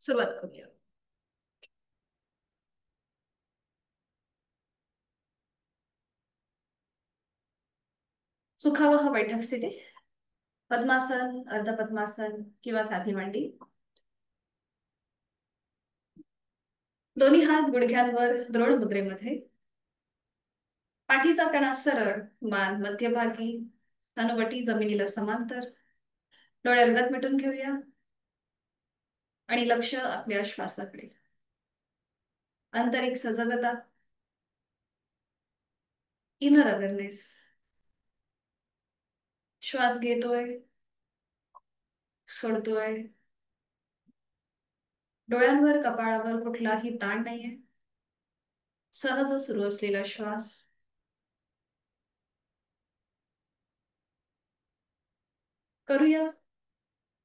सुरुवात करूया. सुखावह बैठक स्थिती. पद्मासन, अर्ध पद्मासन किंवा साधी मांडी. दोन्ही हात गुडघ्यांवर द्रोण मुद्रेमध्ये. पाठीचा कणा सरळ, मान मध्यभागी, हनुवटी जमिनीला समांतर. डोळे अलगद मिटून घेऊया आणि लक्ष आपल्या श्वासाकडे. आंतरिक सजगता, इनर अवेअरनेस. श्वास घेतोय, सोडतोय. डोळ्यांवर कपाळावर कुठलाही ताण नाहीये. सहज सुरू असलेला श्वास. करूया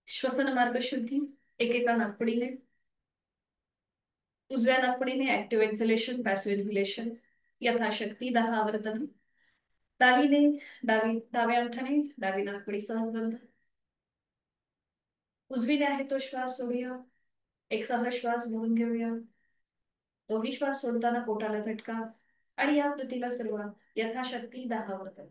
श्वसन मार्ग शुद्धी एकेका नाकपुडीने. उजव्या नाकपुडीने ऍक्टिव्ह एक्झलेशन, पॅसिव्ह इन्हेलेशन यथाशक्ती 10 आवर्तन. डावीने डाव्या अंगठाने डावी नाकपुडी सहज बंद. उजवीने आहे तो श्वास सोडूया. एक सहा श्वास घेऊन घेऊया. दोन्ही श्वास सोडताना पोटाला झटका आणि या कृतीला सुरुवात यथाशक्ती 10 आवर्तन.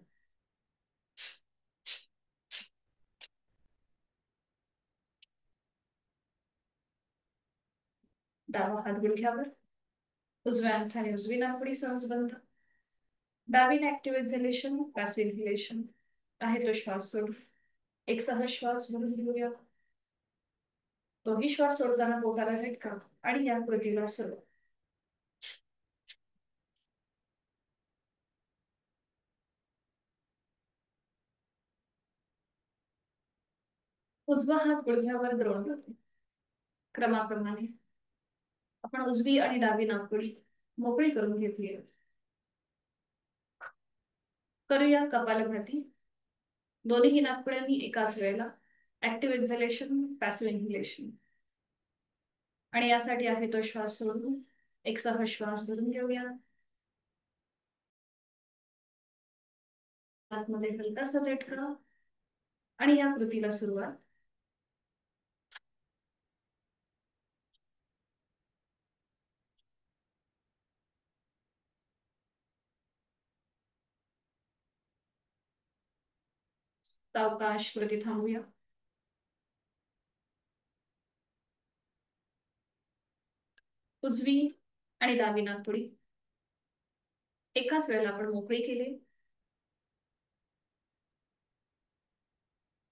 डावा हात गुडघ्यावर. उजव्या अंगठाने उजवी नाकपुडी सहज बंद. डावीने ऍक्टिव्ह एक्झलेशन, पॅसिव्ह इन्हेलेशन आहे तो श्वास सोड. एक सहा श्वास भरून घेऊया. दोन्ही श्वास सोडताना पोटाला झटका आणि या कृतीला सुरुवात. उजवा हात गुडघ्यावर द्रोण क्रमाप्रमाणे आपण उजवी आणि डावी नाकपुडी मोकळी करून घेतली. करूया कपालभाती. दोन्ही नाकपुड्यांनी एकाच वेळेला ऍक्टिव्ह एक्झलेशन, पॅसिव्ह इन्हेलेशन. आणि यासाठी आहे तो श्वास सोडून एक सहा श्वास भरून घेऊया. आतमध्ये हलकासा झटका आणि या कृतीला सुरुवात. सावकाश कृती थांबूया. उजवी आणि डावी नाकपुडी एकाच वेळेला आपण मोकळी केली.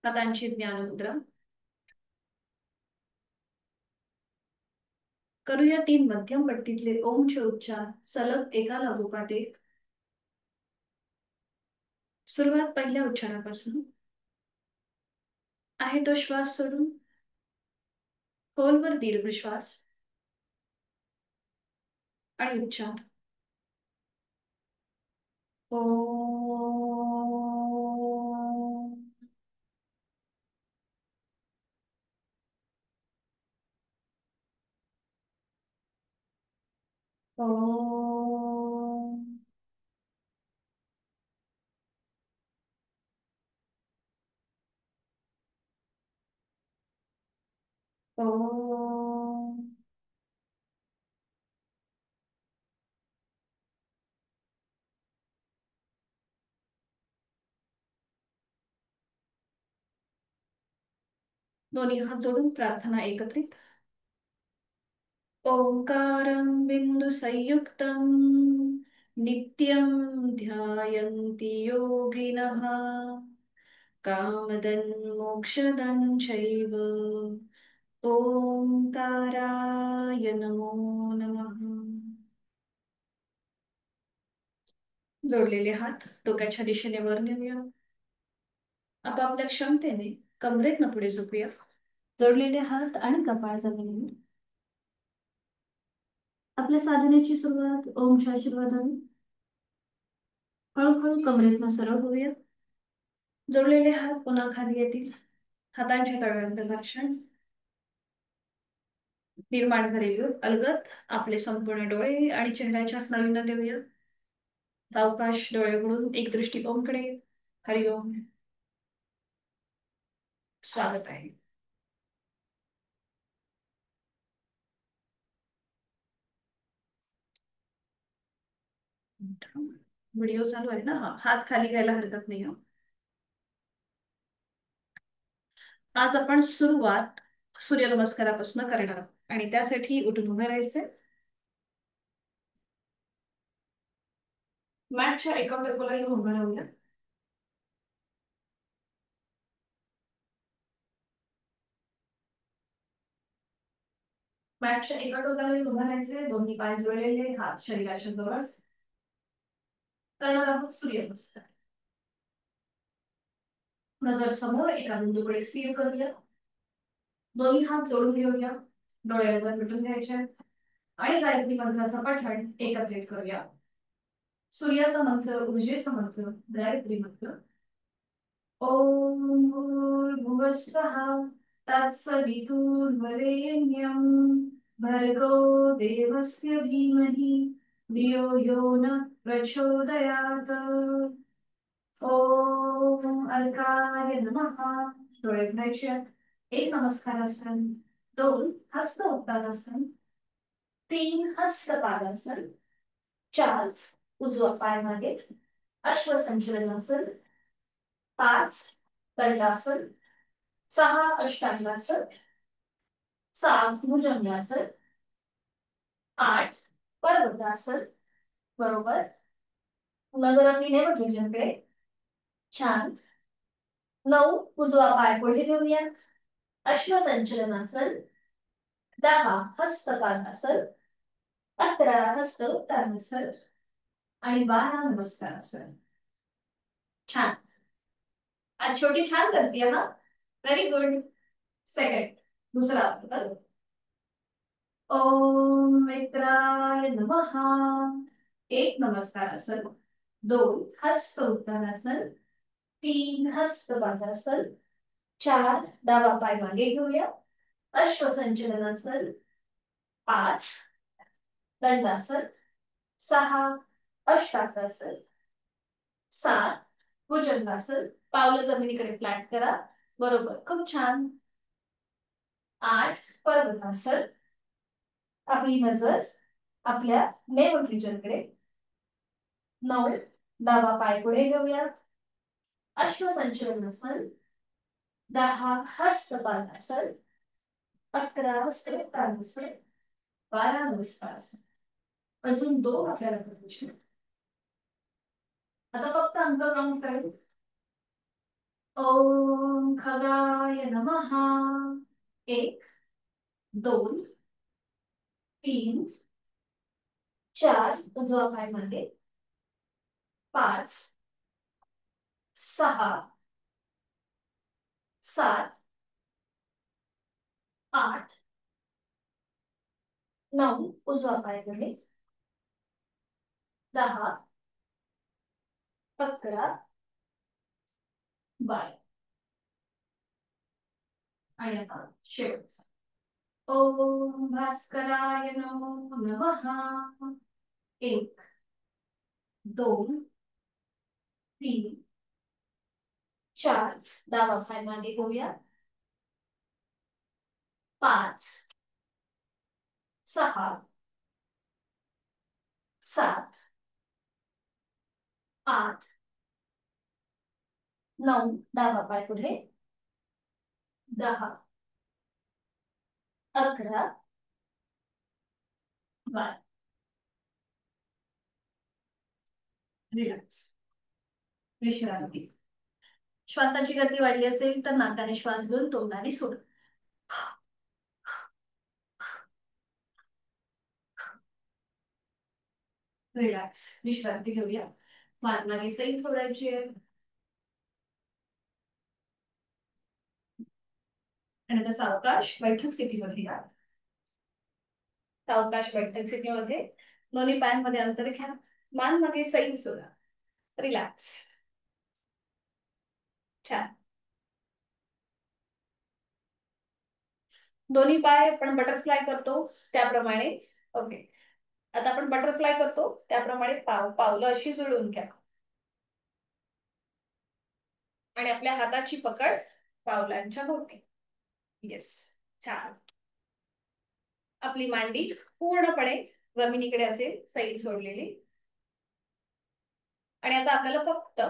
हातांची ज्ञानमुद्रा. करूया 3 मध्यम पट्टीतले ओमचे उच्चार सलग एका लागोपाठ एक. सुरुवात पहिल्या उच्चारापासून. आहे तो श्वास सोडून खोलवर दीर्घ श्वास आणि उच्चार. ओ. ओ. ओ. दोन्ही हात जोडून प्रार्थना एकत्रित. ओंकारं बिन्दुसंयुक्तं नित्यं ध्यायन्ति योगिनः कामदं मोक्षदं चैव ओंकाराय नमो नमः. जोडलेले हात डोक्याच्या दिशेने वर नेऊया. आपापल्या क्षमतेने कमरेतनं पुढे झोपूया. जोडलेले हात आणि कपाळ जमिनीवर. आपल्या साधनेची सुरुवात ओमच्या आशीर्वादाने. हळूहळू कमरेतनं सरळ होऊया. जोडलेले हात पुन्हा खाली येतील. हातांच्या तळव्यांचं घर्षण. निर्माण झालेली अलगद आपले संपूर्ण डोळे आणि चेहऱ्याच्या स्नायूंना देऊया. सावकाश डोळे उघडून एक दृष्टी ओमकडे. हरिओम. स्वागत आहे. व्हिडिओ चालू आहे ना. हा, हात खाली घ्यायला हरकत नाही. आज आपण सुरुवात सूर्यनमस्कारापासून करणार आहोत आणि त्यासाठी उठून उभे राहायचे. मॅटच्या एका बाजूला येऊन उभं राहूया. मॅटच्या एका टोकाला येऊन उभं राहायचे. दोन्ही पाय जोडलेले, हात शरीराच्या जवळ. करणार आहोत सूर्यनमस्कार. नजर समोर एका बिंदूकडे स्थिर करूया. दोन्ही हात जोडून घेऊया. डोळे वर मिटून घ्यायचे आणि गायत्री मंत्राचा पठण एकत्रित करूया. सूर्याचा मंत्र, ऊर्जेचा मंत्र, गायत्री मंत्र. ओम भूर्भुवः स्वः तत्सवितुर्वरेण्यं भर्गो देवस्य धीमहि धियो यो न प्रचोदयात्. ओम अर्काय नमः. डोळे उघडायचे. एक नमस्कारासन, 2 हस्त उत्तानासन, 3 हस्त पादासन, 4 उजवा पाय मागे, अश्वसंचलनासन, 5 दंडासन, 6 अष्टांगासन, 7 भुजंगासन, 8 पर्वतासन. बरोबर. नजर आपली नेमबाजूकडे. छान. 9 उजवा पाय पुढे घेऊया. अश्वसंचलनासन, 10 हस्तपादासन, 11 हस्त उत्तानासन आणि 12 नमस्कारासन. छान. आज छोटी छान करते ना. Very good. सेकंड, दुसरा बरोबर. ओम मित्राय नमः. 1 नमस्कारासन, 2 हस्त उत्तानासन, 3 हस्त पादासन, 4 डावा पाय मागे घेऊया. अश्वसंचलनासन, 5 दंडासन, 6 अष्टांगासन, 7 भुजंगासन. पावलं जमिनीकडे फ्लॅट करा. बरोबर, खूप छान. 8 पर्वतासन. आपली नजर आपल्या नेव्हल रिजनकडे. 9 डावा पाय पुढे घेऊया. अश्वसंचलनासन, 10 हस्तपादासन, 11 हस्तपादासन, 12 नमस्कारासन. अजून 2 आपल्याला करायचे. आता फक्त अंक काउंट करू. ओम खगाय नमः. 1 2 3 4 उजवा पाय मागे, 5 6 7 8 9 उजवा पाय पुढे, 10 11 12. आणि आता शेवटचा. ओम भास्कराय नमो नमः. 1 2 3 4 डावा पाय मागे घेऊया. 5 6 7 8 9 डावा पाय पुढे, 10 11 12. रिलॅक्स. विश्रांती. श्वासाची गती वाढली असेल तर नाकाने श्वास घेऊन तोंडाने सोड. रिलॅक्स. विश्रांती घेऊया. मान मागे सैल सोडायची आहे. आणि आता सावकाश बैठक स्थितीमध्ये या. सावकाश बैठक स्थितीमध्ये दोन्ही पायांमध्ये अंतर घ्या. मान मागे सैल सोडा. रिलॅक्स. छान. दोन्ही पाय आपण बटरफ्लाय करतो त्याप्रमाणे. ओके. आता आपण बटरफ्लाय करतो त्याप्रमाणे पावलं अशी जुळवून घ्या आणि आपल्या हाताची पकड पावलांच्या भोवती. येस. छान. आपली मांडी पूर्णपणे जमिनीकडे असेल, सैल सोडलेली. आणि आता आपल्याला फक्त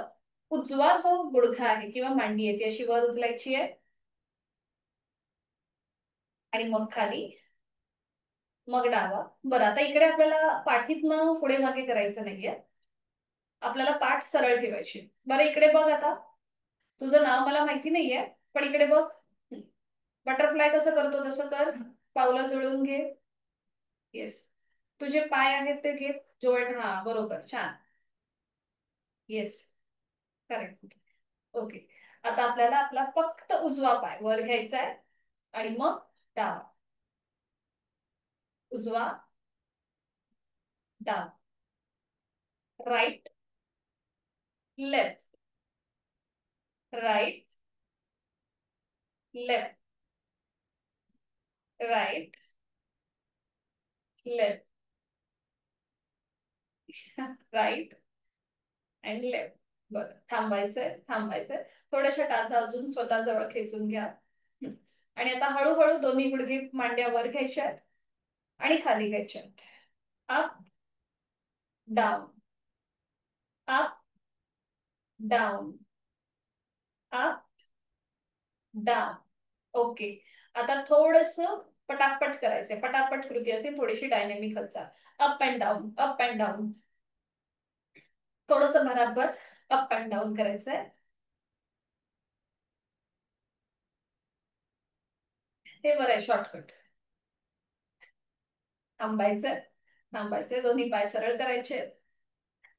उजवा जो गुडघा आहे किंवा मांडी आहे ती अशी वर उचलायची आहे आणि मग खाली, मग डावा. बरं, आता इकडे आपल्याला पाठीतनं पुढे मागे करायचं नाहीये, आपल्याला पाठ सरळ ठेवायची. बरं इकडे बघ आता, तुझं नाव मला माहिती नाहीये, पण इकडे बघ. बटरफ्लाय कसं करतो तसं कर, पावलं जुळून घे. येस. तुझे पाय आहेत ते घे, जॉईंट. हा बरोबर, छान. Yes, correct. ओके. आता आपल्याला आपला फक्त उजवा पाय वर घ्यायचा आहे आणि मग डावा, उजवा, डावा, right, left, right, left, right, left, right and left. बरं, थांबायचंय, थांबायचंय. थोड्याशा टाचा अजून स्वतःजवळ खेचून घ्या. आणि आता हळूहळू दोन्ही गुडघे मांड्या वर घ्यायच्यात आणि खाली घ्यायच्यात. Up, down, up, down, up, down. Okay. आता थोडस पटापट करायचंय, पटापट कृती असेल, थोडीशी डायनॅमिक हालचाल. Up and down, up and down. थोडस बराबर अप अँड डाऊन करायचंय. हे बरं आहे शॉर्टकट. थांबायचंय, थांबायचंय. दोन्ही पाय सरळ करायचे.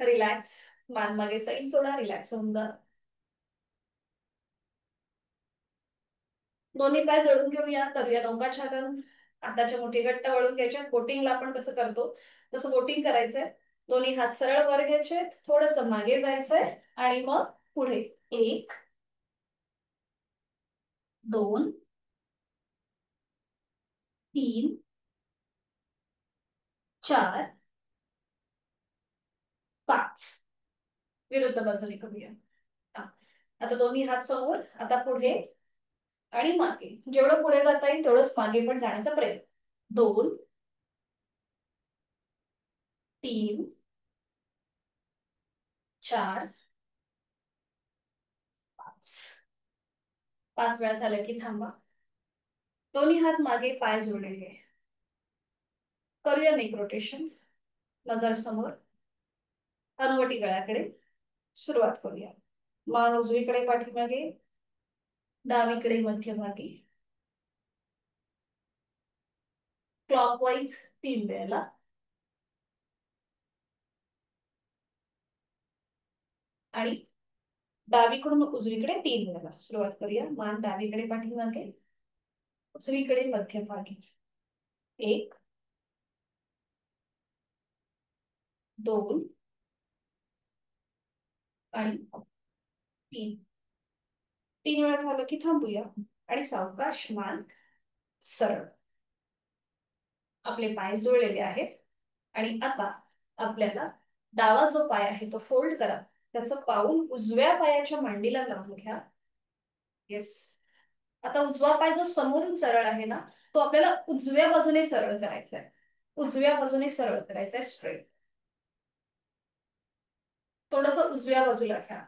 रिलॅक्स. मान मागे साईड सोडा, रिलॅक्स होऊन जा. दोन्ही पाय जोडून घेऊया, करूया नौकाचालन. हाताच्या मुठी घट्ट वळून घ्यायच्या. बोटिंगला आपण कसं करतो तसं बोटिंग करायचंय. दोन्ही हात सरळ वर घ्यायचे, थोडस मागे जायचंय आणि मग पुढे. 1, 2, 3, 4, 5. विरुद्ध बाजूने करूया. हा. आता दोन्ही हात समोर, आता पुढे आणि मागे. जेवढं पुढे जाता येईल तेवढंच मागे पण जाण्याचा प्रयत्न. 2, 3, 4, 5. 5 वेळा झालं की थांबा. दोन्ही हात मागे, पाय जोडलेले. करूया नेक रोटेशन. नजर समोर, हनुवटी गळ्याकडे. सुरुवात करूया. मान उजवीकडे पाठीमागे, डावीकडे मध्यभागी. क्लॉकवाईज 3 वेळेला. आणि डावीकडून उजवीकडे 3 वेळेला. सुरुवात करूया. मान डावीकडे पाठीमागे, उजवीकडे मध्यभागी. 1, 2 आणि 3. 3 वेळा झालं की थांबूया आणि सावकाश मान सरळ. आपले पाय जुळलेले आहेत आणि आता आपल्याला डावा जो पाय आहे तो फोल्ड करा. त्याचं पाऊल उजव्या पायाच्या मांडीला लावून घ्या. येस. आता उजवा पाय जो समोरून सरळ आहे ना, तो आपल्याला उजव्या बाजूने सरळ करायचा आहे. उजव्या बाजूने सरळ करायचा आहे, स्ट्रेट. थोडस उजव्या बाजूला घ्या.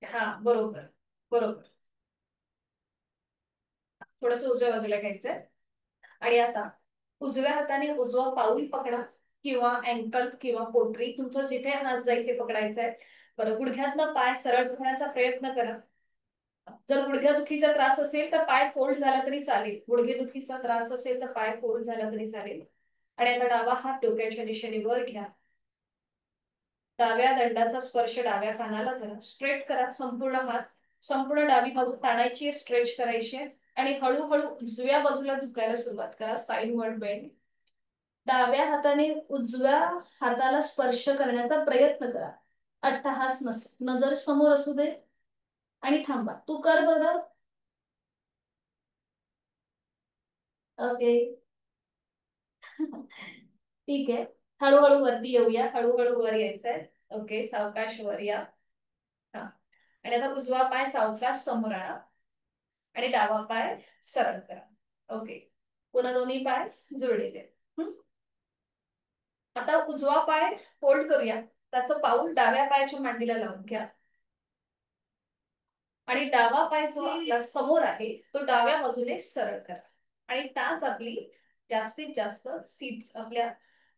हा बरोबर, बरोबर. थोडस उजव्या बाजूला घ्यायचंय. आणि आता उजव्या हाताने उजवा पाऊल पकडा किंवा अँकल किंवा पोटरी, तुमचं जिथे हात जाईल ते पकडायचं आहे. बरं, गुडघ्यातनं पाय सरळ ठेवण्याचा प्रयत्न करा. जर गुडघ्यादुखीचा त्रास असेल तर पाय फोल्ड झाला तरी चालेल. गुडघेदुखीचा त्रास असेल तर पाय फोल्ड झाला तरी चालेल. आणि आता डावा हात डोक्याच्या दिशेने वर घ्या. डाव्या दंडाचा स्पर्श डाव्या कानाला करा. स्ट्रेट करा संपूर्ण हात. संपूर्ण डावी बाजू ताणायची, स्ट्रेच करायची आणि हळूहळू उजव्या बाजूला झुकायला सुरुवात करा. Sideward bend. डाव्या हाताने उजव्या हाताला स्पर्श करण्याचा प्रयत्न करा. अट्टहास नजर समोर असू दे आणि थांबा. तू कर बरं. ओके. ठीक आहे. हळूहळू वरती येऊया. हळूहळू वर यायचंय. ओके, सावकाश वर या. हा. आणि आता उजवा पाय सावकाश समोर आणा आणि डावा पाय सरळ करा. ओके. पुन्हा दोन्ही पाय जोडलेले. आता उजवा पाय फोल्ड करूया. त्याचं पाऊल डाव्या पायाच्या मांडीला लावून घ्या आणि डावा पाय जो आपला समोर आहे तो डाव्या बाजूने सरळ करा आणि टाच आपली जास्तीत जास्त सीट आपल्या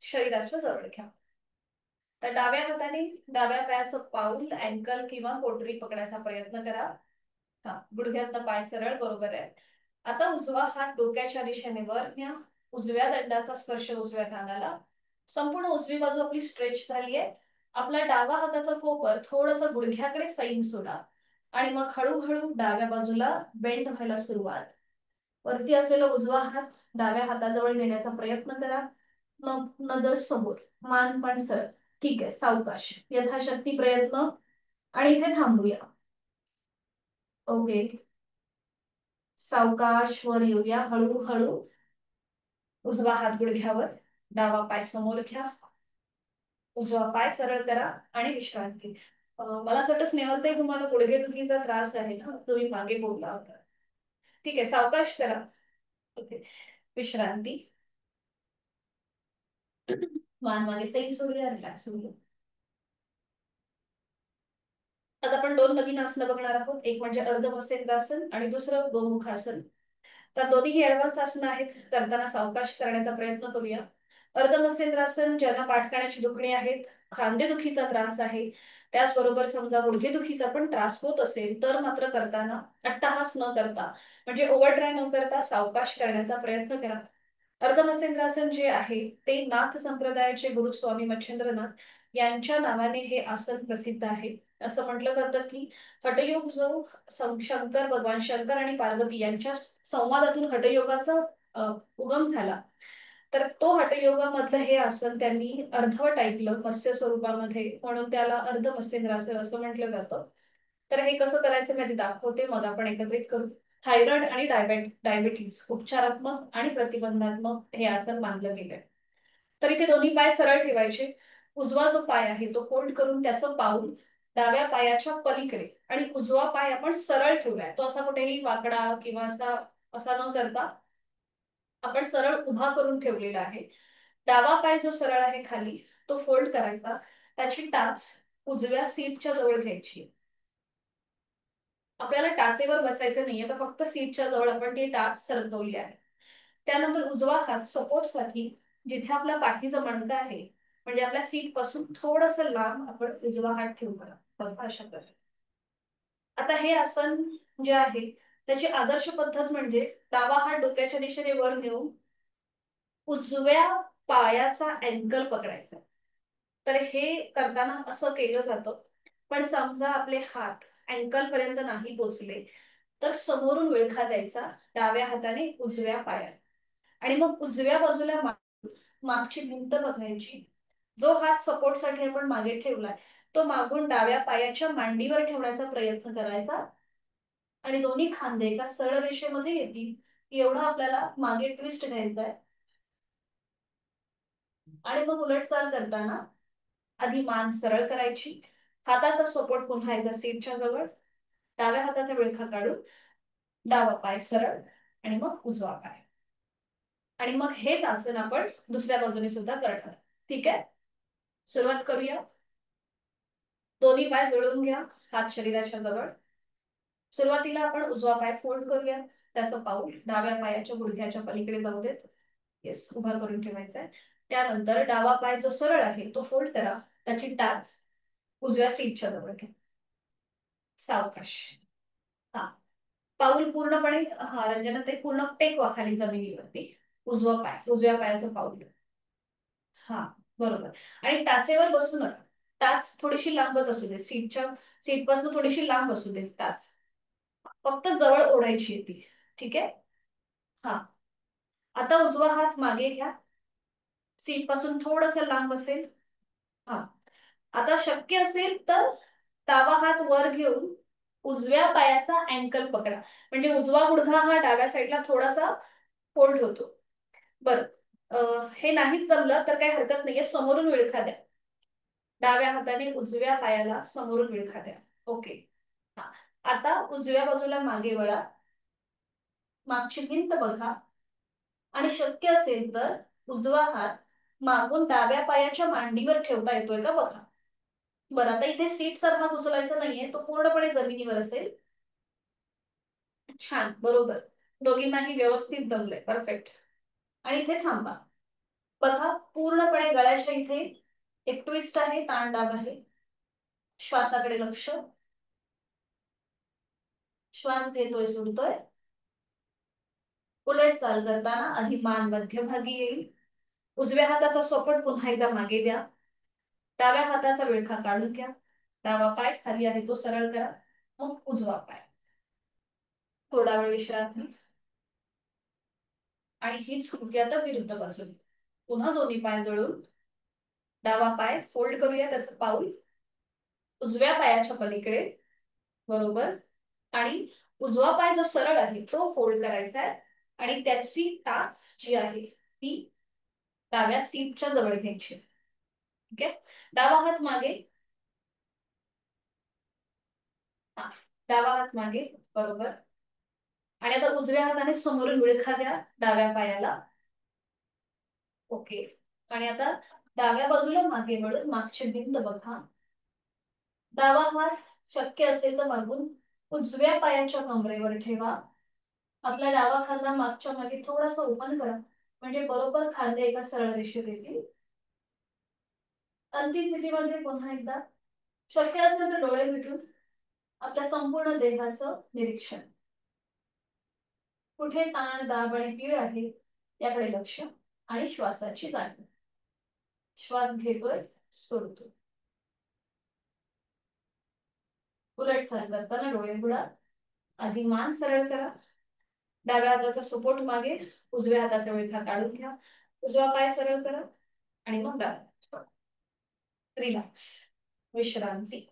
शरीराच्या जवळ घ्या. तर डाव्या हाताने डाव्या पायाचं पाऊल अँकल किंवा पोटरी पकडायचा प्रयत्न करा. हा, गुडघ्यातनं पाय सरळ, बरोबर आहे. आता उजवा हात डोक्याच्या दिशेने वर न्या. उजव्या दंडाचा स्पर्श उजव्या कानाला. संपूर्ण उजवी बाजू आपली स्ट्रेच झाली आहे. आपला डावा हाताचा कोपर थोडस गुडघ्याकडे सैल सोडा आणि मग हळूहळू डाव्या बाजूला बेंड व्हायला सुरुवात. वरती असलेला उजवा हात डाव्या हाताजवळ नेण्याचा प्रयत्न करा. मग नजर समोर, मान पण सरळ. ठीक आहे, सावकाश, यथाशक्ती प्रयत्न. आणि इथे थांबूया. ओके, सावकाश वर येऊया हळूहळू. उजवा हात गुडघ्यावर, डावा पाय समोर घ्या. उजवा पाय सरळ करा आणि विश्रांती. मला असं वाटतं स्नेहलताई तुम्हाला गुडघेदुखीचा त्रास आहे ना, तुम्ही मागे बोलला होता. ठीक आहे, सावकाश करा. ओके, विश्रांती. मान मागे सैल सोडूया, रिलॅक्स होऊया. आता आपण दोन नवीन आसनं बघणार आहोत. एक म्हणजे अर्धमत्स्येंद्रासन आणि दुसरं गोमुखासन. तर दोन्ही ऍडव्हान्स आसनं आहेत. करताना सावकाश करण्याचा प्रयत्न करूया. अर्धमत्स्येंद्रासन ज्यांना पाठकाण्याची दुखणी आहेत, खांदेदुखीचा त्रास आहे, त्याचबरोबर समजा गुडघेदुखीचा पण त्रास होत असेल तर मात्र करताना अट्टहास न करता, म्हणजे ओव्हरट्राय न करता सावकाश करण्याचा प्रयत्न करा. अर्धमत्स्येंद्रासन जे आहे ते नाथ संप्रदायाचे गुरु स्वामी मच्छिंद्रनाथ यांच्या नावाने हे आसन प्रसिद्ध आहे. असं म्हटलं जातं की हठयोग जो शंकर, भगवान शंकर आणि पार्वती यांच्या संवादातून हठयोगाचा उगम झाला, तर तो हठयोगामधलं हे आसन त्यांनी अर्धवट ऐकलं मत्स्य स्वरूपामध्ये, म्हणून त्याला अर्धमत्स्येंद्रासन असं म्हटलं जातं. तर हे कसं करायचं मी आधी दाखवते, मग आपण एकत्रित करू. थायरॉइड आणि डायबिटीज उपचारात्मक आणि प्रतिबंधात्मक हे आसन मानलं गेलंय. तर इथे दोन्ही पाय सरळ ठेवायचे. उजवा जो पाय आहे तो फोल्ड करून त्याचं पाऊल डाव्या पायाच्या पलीकडे आणि उजवा पाय आपण सरळ ठेवलाय, तो असा कुठेही वाकडा किंवा असा असा न करता आपण सरळ उभा करून ठेवलेला आहे. डावा पाय जो सरळ आहे खाली तो फोल्ड करायचा. त्याची टाच उजव्या सीटच्या जवळ घ्यायची. आपल्याला टाचेवर बसायचं नाहीये, तर फक्त सीटच्या जवळ आपण ती टाच सरकवली आहे. त्यानंतर उजवा हात सपोर्टसाठी जिथे आपल्या पाठीचा मणका आहे, म्हणजे आपल्या सीट पासून थोडस लांब आपण उजवा हात ठेवूया. बघा अशा प्रकारे. आता हे आसन जे आहे त्याची आदर्श पद्धत म्हणजे डावा हात डोक्याच्या दिशेने वर नेऊन उजव्या पायाचा अँकल पकडायचा. तर हे करताना असं केलं जातं. पण समजा आपले हात अँकल पर्यंत नाही पोचले तर समोरून विळखा द्यायचा डाव्या हाताने उजव्या पायात आणि मग उजव्या बाजूला मागची भिंत बघायची. जो हात सपोर्टसाठी आपण मागे ठेवलाय तो मागून डाव्या पायाच्या मांडीवर ठेवण्याचा प्रयत्न करायचा आणि दोन्ही खांदे एका सरळ रेषेमध्ये येतील एवढा आपल्याला मागे ट्विस्ट घ्यायचा आहे. आणि मग उलटचाल करताना आधी मान सरळ करायची, हाताचा सपोर्ट पुन्हा एकदा सीटच्या जवळ, डाव्या हाताचा विळखा काढून डावा पाय सरळ आणि मग उजवा पाय. आणि मग हेच आसन आपण दुसऱ्या बाजूने सुद्धा करणार. ठीक आहे, सुरुवात करूया. दोन्ही पाय जोडून घ्या, हात शरीराच्या जवळ. सुरुवातीला आपण उजवा पाय फोल्ड करूया. त्याचं पाऊल डाव्या पायाच्या गुडघ्याच्या पलीकडे जाऊ देत. येस, उभा करून ठेवायचा आहे. त्यानंतर डावा पाय जो सरळ आहे तो फोल्ड करा. त्याची टाच उजव्या सीटच्या जवळ घ्या. सावकाश. हा, पाऊल पूर्णपणे, हा रंजना ते पूर्ण टेकवा खाली जमिनीवरती. उजवा पाय, उजव्या पायाचं पाऊल. हा, बरोबर. आणि टाचेवर बसू नका. टाच थोडीशी लांबच असू दे, सीटपासून थोडीशी लांब असू दे टाच. फक्त जवळ ओढायची आहे ती. ठीक आहे. हा, आता उजवा हात मागे घ्या. सीट पासून थोडस लांब असेल. हा, आता शक्य असेल तर डावा हात वर घेऊन उजव्या पायाचा अँकल पकडा, म्हणजे उजवा गुडघा हा डाव्या साईडला थोडासा फोल्ड होतो. बरं, हे नाहीच जमलं तर काही हरकत नाहीये, समोरून विळखा द्या. डाव्या हाताने उजव्या पायाला समोरून विळखा द्या. ओके. हा, आता उजव्या बाजूला मागे वळा. मागची भिंत बघा. आणि शक्य असेल तर उजवा हात मागून डाव्या पायाच्या मांडीवर ठेवता येतोय का बघा. बरं, आता इथे सीटचा भाग उचलायचा नाहीये, तो पूर्णपणे जमिनीवर असेल. छान, बरोबर. दोघींनाही व्यवस्थित जमलंय, परफेक्ट. आणि इथे थांबा. बघा, पूर्णपणे गळ्याच्या इथे एक ट्विस्ट आहे, ताण दाब आहे. श्वासाकडे लक्ष. श्वास घेतोय, सोडतोय. उलट चाल करताना आधी मान मध्यभागी येईल. उजव्या हाताचा सोपट पुन्हा एकदा मागे द्या. डाव्या हाताचा विळखा काढून घ्या. डावा पाय खाली आहे तो सरळ करा. मग उजवा पाय. थोडा वेळ विश्रांती. आणि हीच कृती आता विरुद्ध बाजूने. पुन्हा दोन्ही पाय जोडून डावा पाय फोल्ड करूया, त्याचं पाऊल उजव्या पायाच्या पलीकडे. बरोबर. आणि उजवा पाय जो सरळ आहे तो फोल्ड करायचा आहे आणि त्याची टाच जी आहे ती डाव्या सीटच्या जवळ घ्यायची. ठीक आहे. डावा हात मागे. हा, डावा हात मागे. बरोबर. आणि आता उजव्या हाताने समोरून विळखा द्या डाव्या पायाला. ओके. आणि आता डाव्या बाजूला मागे वळून मागचे भिंत बघा. डावा हात शक्य असेल तर मागून उजव्या पायाच्या कमरेवर ठेवा. आपला डावा खांदा मागच्या मागे थोडासा ओपन करा, म्हणजे बरोबर खांदे एका सरळ रेषेत येतील. अंतिम स्थितीमध्ये पुन्हा एकदा शक्य असेल तर डोळे मिटून आपल्या संपूर्ण देहाचं निरीक्षण. कुठे ताण दाब आणि पीळ आहे याकडे लक्ष. आणि श्वासाची जाणीव. श्वास घेतोय, सोडतोय. उलट चाल करताना डोळे उघडा. आधी मान सरळ करा. डाव्या हाताचा सपोर्ट मागे. उजव्या हाताचा विळखा काढून घ्या. उजवा पाय सरळ करा आणि मग डावा. रिलॅक्स. विश्रांती.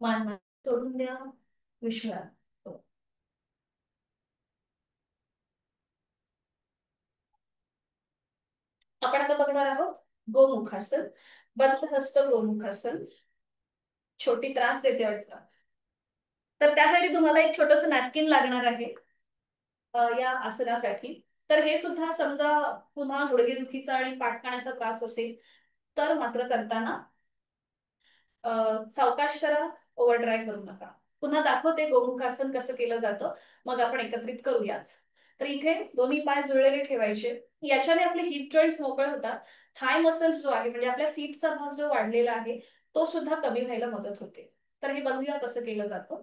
मान सोडून द्या. विश्रांती. आपण आता बघणार आहोत गोमुखासन. बंद हस्त गोमुखासन. छोटी त्रास देते वाटतं. तर त्यासाठी तुम्हाला एक छोटस नॅपकिन लागणार आहे या आसनासाठी. तर हे सुद्धा समजा पुन्हा गुडघेदुखीचा आणि पाठकाण्याचा त्रास असेल तर मात्र करताना सावकाश करा, ओव्हर ट्राय करू नका. पुन्हा दाखवते गोमुखासन कसं केलं जातं, मग आपण एकत्रित करूयाच. तर इथे दोन्ही पाय जुळलेले ठेवायचे. याच्याने आपले हिप जॉईंट्स मोकळे होतात. थाय मसल्स जो आहे म्हणजे आपल्या सीटचा भाग जो वाढलेला आहे तो सुद्धा कमी व्हायला मदत होते. तर हे बघूया कसं केलं जातं.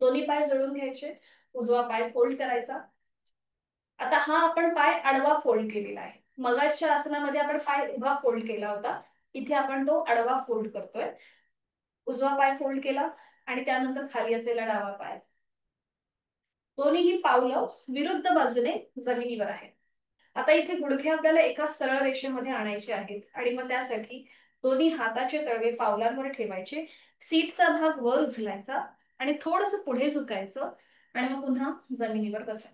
दोन्ही पाय जुळून घ्यायचे. उजवा पाय फोल्ड करायचा. आता हा आपण पाय आडवा फोल्ड केलेला आहे. मगाच्या आसनामध्ये आपण पाय उभा फोल्ड केला होता. इथे आपण तो आडवा फोल्ड करतोय. उजवा पाय फोल्ड केला आणि त्यानंतर खाली असलेला डावा पाय. दोन्हीही पावलं विरुद्ध बाजूने जमिनीवर आहेत. आता इथे गुडघे आपल्याला एका सरळ रेषेमध्ये आणायचे आहेत आणि मग त्यासाठी दोन्ही हाताचे तळवे पावलांवर ठेवायचे. सीटचा भाग वर उचलायचा आणि थोडस पुढे झुकायचं आणि मग पुन्हा जमिनीवर बसायचं.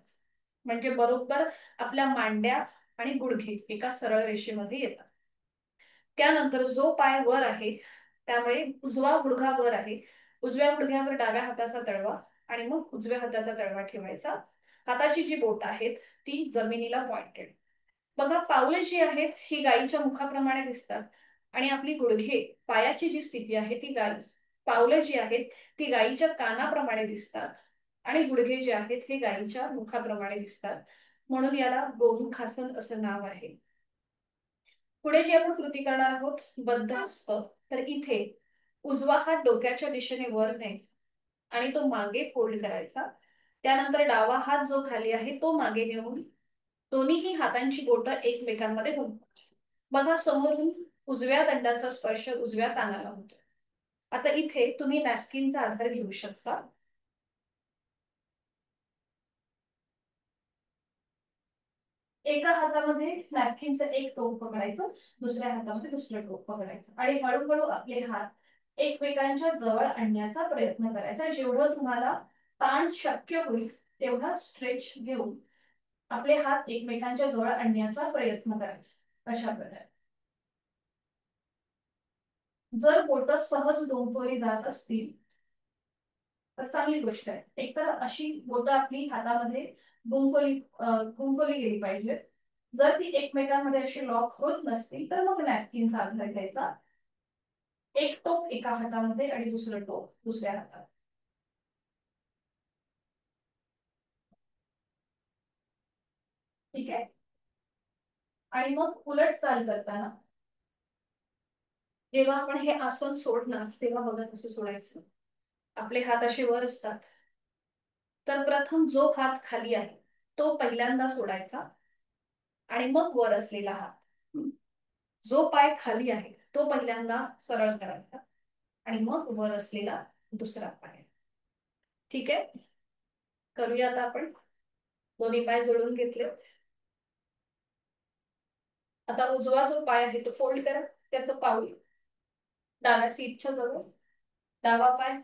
म्हणजे बरोबर आपल्या मांड्या आणि गुडघे एका सरळ रेषेमध्ये येतात. त्यानंतर जो पाय वर आहे त्यामुळे उजवा गुडघा वर आहे. उजव्या गुडघ्यावर डाव्या हाताचा तळवा आणि मग उजव्या हाताचा तळवा ठेवायचा. हाताची जी बोट आहेत ती जमिनीला पॉइंटेड. बघा, पावले जी आहेत ही गायीच्या मुखाप्रमाणे दिसतात आणि आपली गुडघे पायाची जी स्थिती आहे ती गाय. पावले जी आहेत ती गायीच्या कानाप्रमाणे दिसतात आणि गुडघे जे आहेत हे गायीच्या मुखाप्रमाणे दिसतात. म्हणून याला गोमुखासन असं नाव आहे. पुढे जी आपण कृती करणार आहोत बद्ध हस्त. तर इथे उजवा हात डोक्याच्या दिशेने वर न्यायचा आणि तो मागे फोल्ड करायचा. त्यानंतर डावा हात जो खाली आहे तो मागे नेऊन दोन्हीही हातांची बोटं एकमेकांमध्ये गुंफवायची. बघा, समोरून उजव्या दंडाचा स्पर्श उजव्या कानाला होतो. आता इथे तुम्ही नॅपकिनचा आधार घेऊ शकता. एका हातामध्ये नॅपकिनचं एक टोक पकडायचं, दुसऱ्या हातामध्ये दुसरं टोक पकडायचं आणि हळूहळू आपले हात एकमेकांच्या जवळ आणण्याचा प्रयत्न करायचा. जेवढं तुम्हाला ताण शक्य होईल तेवढा स्ट्रेच घेऊन आपले हात एकमेकांच्या जवळ आणण्याचा प्रयत्न करायचा. अशा प्रकारे जर बोटं सहज डोंबवली जात असतील तर चांगली गोष्ट आहे. एकतर अशी बोटं आपली हातामध्ये गुंफवली गेली पाहिजे. जर ती एकमेकांमध्ये अशी लॉक होत नसतील तर मग नॅपकिनचा आधार घ्यायचा. एक टोक एका हातामध्ये आणि दुसरं टोक दुसऱ्या हातात. ठीक आहे. आणि मग उलट चाल करताना जेव्हा आपण हे आसन सोडणार तेव्हा बघा कसं सोडायचं. आपले हात असे वर असतात, तर प्रथम जो हात खाली आहे तो पहिल्यांदा सोडायचा आणि मग वर असलेला हात. जो पाय खाली आहे तो पहिल्यांदा सरळ करायचा आणि मग वर असलेला दुसरा पाय. ठीक आहे. करूया आता आपण. दोन्ही पाय जोडून घेतले. आता उजवा जो पाय आहे तो फोल्ड करा. त्याचं पाऊल डाव्या सीटच्या जवळ. डावा पाय